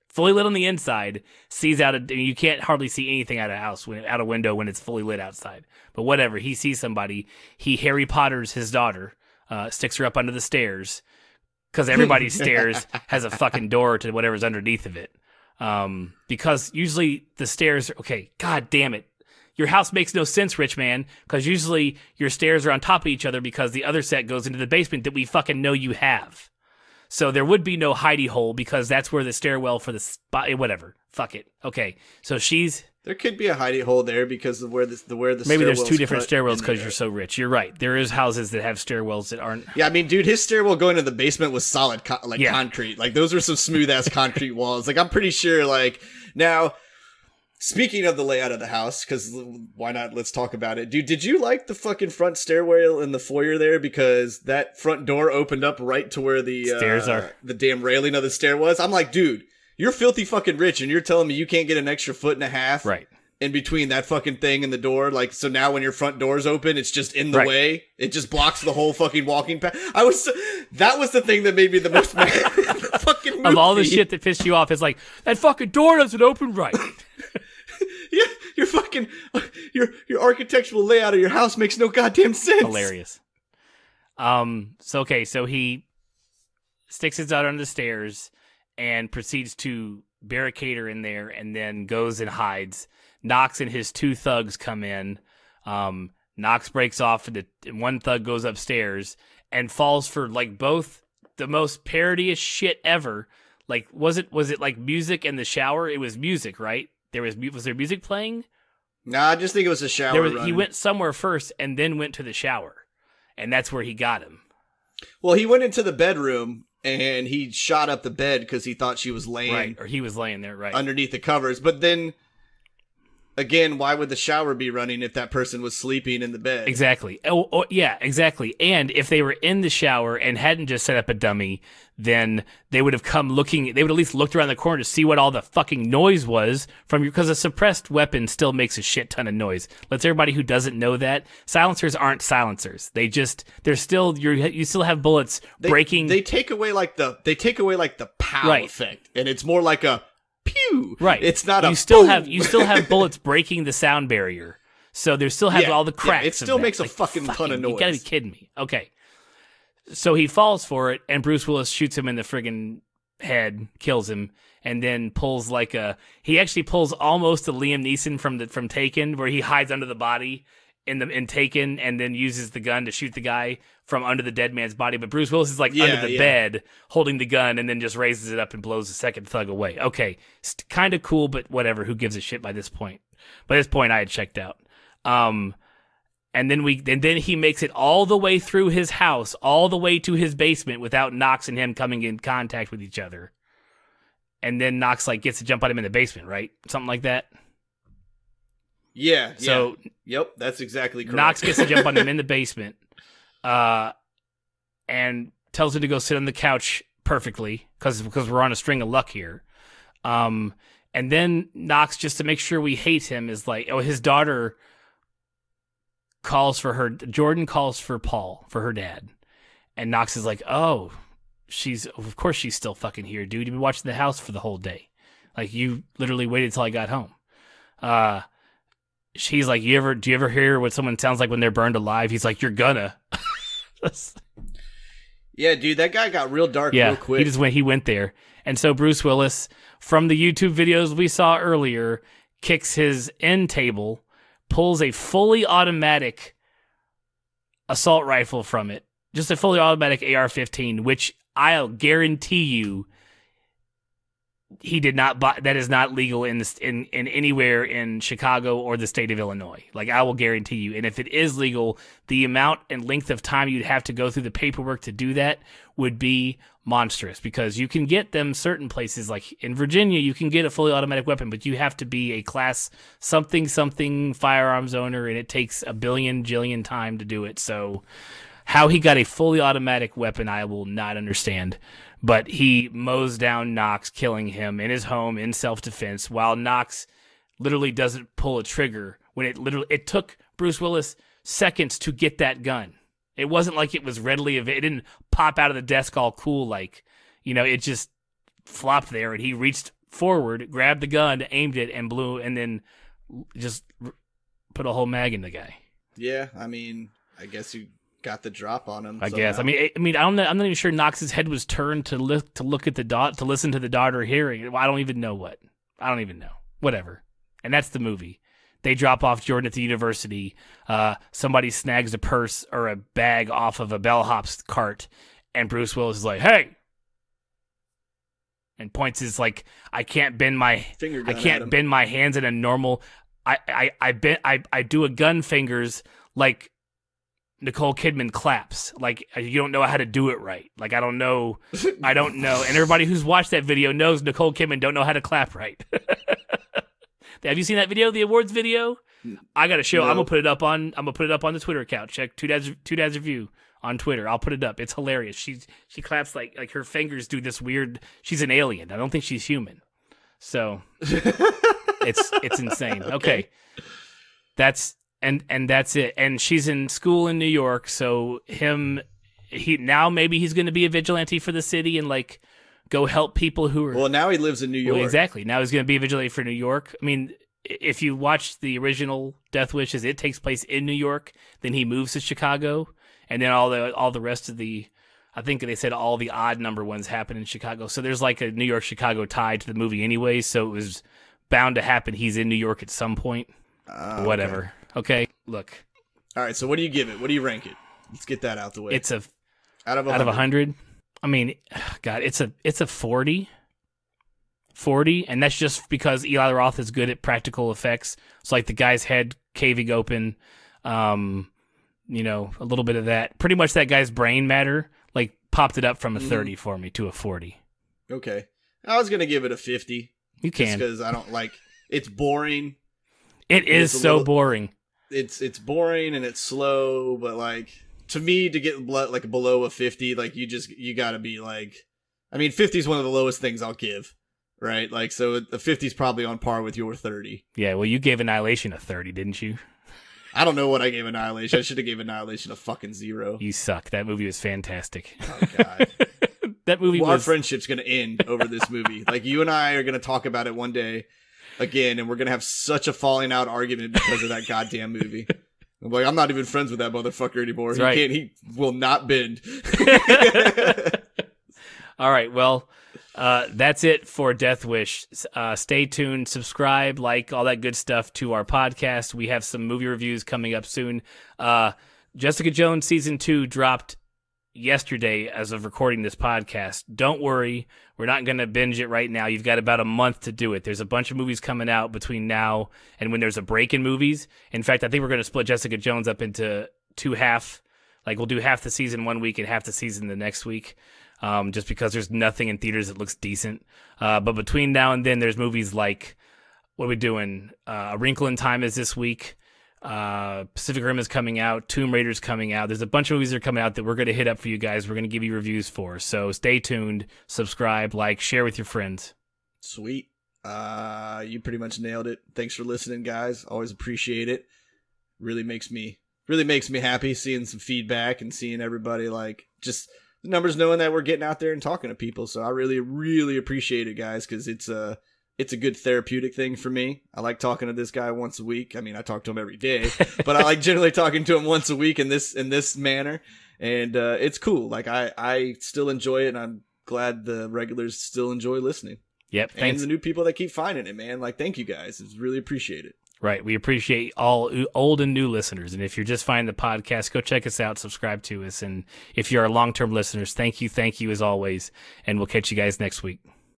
Fully lit on the inside, sees you can't hardly see anything out of house, out a window when it's fully lit outside. But whatever, he sees somebody. He Harry Potters his daughter, sticks her up under the stairs, because everybody's stairs has a fucking door to whatever's underneath of it. Because usually the stairs, okay, god damn it. Your house makes no sense, rich man, because usually your stairs are on top of each other because the other set goes into the basement that we fucking know you have. So there would be no hidey hole because that's where the stairwell for the spot, whatever. Fuck it. Okay, so there could be a hidey hole there because of where the maybe there's two different stairwells because you're so rich. You're right. There is houses that have stairwells that aren't. Yeah, I mean, dude, his stairwell going to the basement was solid, concrete. Like those were some smooth ass concrete walls. Like I'm pretty sure. Like now, speaking of the layout of the house, because why not? Let's talk about it, dude. Did you like the fucking front stairwell in the foyer there? Because that front door opened up right to where the stairs are. The damn railing of the stair was. I'm like, dude. You're filthy fucking rich, and you're telling me you can't get an extra 1.5 feet in between that fucking thing and the door. Like, so now when your front door's open, it's just in the way. It just blocks the whole fucking walking path. That was the thing that made me the most mad. The fucking movie. Of all the shit that pissed you off, it's like that fucking door doesn't open right. Yeah, your architectural layout of your house makes no goddamn sense. Hilarious. So he sticks his daughter under the stairs and proceeds to barricade her in there, and then goes and hides. Knox and his two thugs come in. Knox breaks off, and one thug goes upstairs and falls for like both the most parody-ish shit ever. Like, was it like music in the shower? It was music, right? Was there music playing? Nah, I just think it was a shower. He went somewhere first and then went to the shower, and that's where he got him. Well, he went into the bedroom. And he shot up the bed because he thought she was laying... or he was laying there, underneath the covers. But then, again, why would the shower be running if that person was sleeping in the bed? Exactly. Yeah, exactly. And if they were in the shower and hadn't just set up a dummy, then they would have come looking... They would at least looked around the corner to see what all the fucking noise was from because a suppressed weapon still makes a shit ton of noise. Let's everybody who doesn't know that. Silencers aren't silencers. You still have bullets breaking... They take away like the pow effect. And it's more like a pew. Right. It's not you still have bullets breaking the sound barrier. So there still has all the cracks. Yeah, it still makes a fucking ton of noise. You gotta be kidding me. Okay. So he falls for it, and Bruce Willis shoots him in the friggin' head, kills him, and then pulls he actually pulls almost a Liam Neeson from Taken, where he hides under the body in Taken, and then uses the gun to shoot the guy from under the dead man's body. But Bruce Willis is under the bed, holding the gun, and then just raises it up and blows the second thug away. Okay, it's kind of cool, but whatever. Who gives a shit by this point? By this point, I had checked out. And then he makes it all the way through his house, all the way to his basement without Knox and him coming in contact with each other. And then Knox gets to jump on him in the basement, right? Something like that. Yeah. So, yep, that's exactly correct. Knox gets to jump on him in the basement, and tells him to go sit on the couch perfectly because we're on a string of luck here. And then Knox, just to make sure we hate him, is his daughter Jordan calls for Paul, for her dad. And Knox is like, oh, of course she's still fucking here, dude. You've been watching the house for the whole day. Like, you literally waited till I got home. She's like, do you ever hear what someone sounds like when they're burned alive? He's like, you're gonna. Yeah, dude, that guy got real dark real quick. He went there. And so Bruce Willis, from the YouTube videos we saw earlier, kicks his end table, pulls a fully automatic assault rifle from it. Just a fully automatic AR-15, which I'll guarantee you he did not buy. That is not legal in anywhere in Chicago or the state of Illinois. I will guarantee you. And if it is legal, the amount and length of time you'd have to go through the paperwork to do that would be monstrous, because you can get them certain places, like in Virginia, you can get a fully automatic weapon, but you have to be a class something firearms owner, and it takes a billion jillion time to do it. So How he got a fully automatic weapon, I will not understand. But he mows down Knox, killing him in his home in self-defense, while Knox literally doesn't pull a trigger when it took Bruce Willis seconds to get that gun. It wasn't like it was readily available. It didn't pop out of the desk all cool, like, it just flopped there, and he reached forward, grabbed the gun, aimed it, and blew, and then just put a whole mag in the guy. Yeah, I mean, I guess you got the drop on him. I guess. I mean, I'm not even sure Knox's head was turned to look at to listen to the daughter hearing. I don't even know what. I don't even know. Whatever. And that's the movie. They drop off Jordan at the university. Somebody snags a purse or a bag off of a bellhop's cart, and Bruce Willis is like, "Hey!" and points his like, "I can't bend my hands in a normal. I do a gun fingers like Nicole Kidman claps. Like, you don't know how to do it right. Like, I don't know. And everybody who's watched that video knows Nicole Kidman don't know how to clap right. Have you seen that video, the awards video? I got to show. No. I'm gonna put it up on the Twitter account. Check Two Dads Review on Twitter. I'll put it up. It's hilarious. She claps like her fingers do this weird. She's an alien. I don't think she's human. So it's insane. Okay. That's it. And she's in school in New York, so maybe he's going to be a vigilante for the city and like go help people who are. Well, now he lives in New York. Well, exactly. Now he's going to be a vigilante for New York. I mean, if you watch the original Death Wishes, it takes place in New York. Then he moves to Chicago, and then all the rest of I think they said all the odd number ones happen in Chicago. So there's like a New York Chicago tie to the movie anyway. So it was bound to happen. He's in New York at some point. Whatever. Okay. Look. All right. So what do you give it? What do you rank it? Let's get that out the way. It's out of 100. I mean, God, it's a 40. 40, and that's just because Eli Roth is good at practical effects. It's like the guy's head caving open, a little bit of that. Pretty much that guy's brain matter, like, popped it up from a 30 for me to a 40. Okay. I was going to give it a 50. You can. Because I don't like, it's boring. It is so boring. It's boring and it's slow, but like, to me, to get like below a 50, like you got to be like, I mean, 50 is one of the lowest things I'll give. Right, like, so the 50 is probably on par with your 30. Yeah, well, you gave Annihilation a 30, didn't you? I don't know what I gave Annihilation. I should have gave Annihilation a fucking 0. You suck. That movie was fantastic. Oh, God. That movie Our friendship's going to end over this movie. Like, you and I are going to talk about it one day again, and we're going to have such a falling out argument because of that goddamn movie. I'm like, I'm not even friends with that motherfucker anymore. That's right. He will not bend. All right, well... that's it for Death Wish. Stay tuned, subscribe, like, all that good stuff to our podcast. We have some movie reviews coming up soon. Jessica Jones Season 2 dropped yesterday as of recording this podcast. Don't worry, we're not going to binge it right now. You've got about a month to do it. There's a bunch of movies coming out between now and when there's a break in movies. In fact, I think we're going to split Jessica Jones up into two half. Like, we'll do half the season one week and half the season the next week. Just because there's nothing in theaters that looks decent. But between now and then, there's movies like, what are we doing? A Wrinkle in Time is this week. Pacific Rim is coming out. Tomb Raider's coming out. There's a bunch of movies that are coming out that we're going to hit up for you guys. We're going to give you reviews for. So stay tuned, subscribe, like, share with your friends. Sweet. You pretty much nailed it. Thanks for listening, guys. Always appreciate it. Really makes me happy seeing some feedback and seeing everybody like just the numbers, knowing that we're getting out there and talking to people. So I really, really appreciate it, guys, because it's a good therapeutic thing for me. I like talking to this guy once a week. I mean, I talk to him every day, but I like generally talking to him once a week in this manner. And it's cool. Like I still enjoy it, and I'm glad the regulars still enjoy listening. Yep. Thanks. And the new people that keep finding it, man. Like, thank you guys. It's really appreciate it. Right. We appreciate all old and new listeners. And if you're just finding the podcast, go check us out, subscribe to us. And if you're our long-term listeners, thank you as always. And we'll catch you guys next week.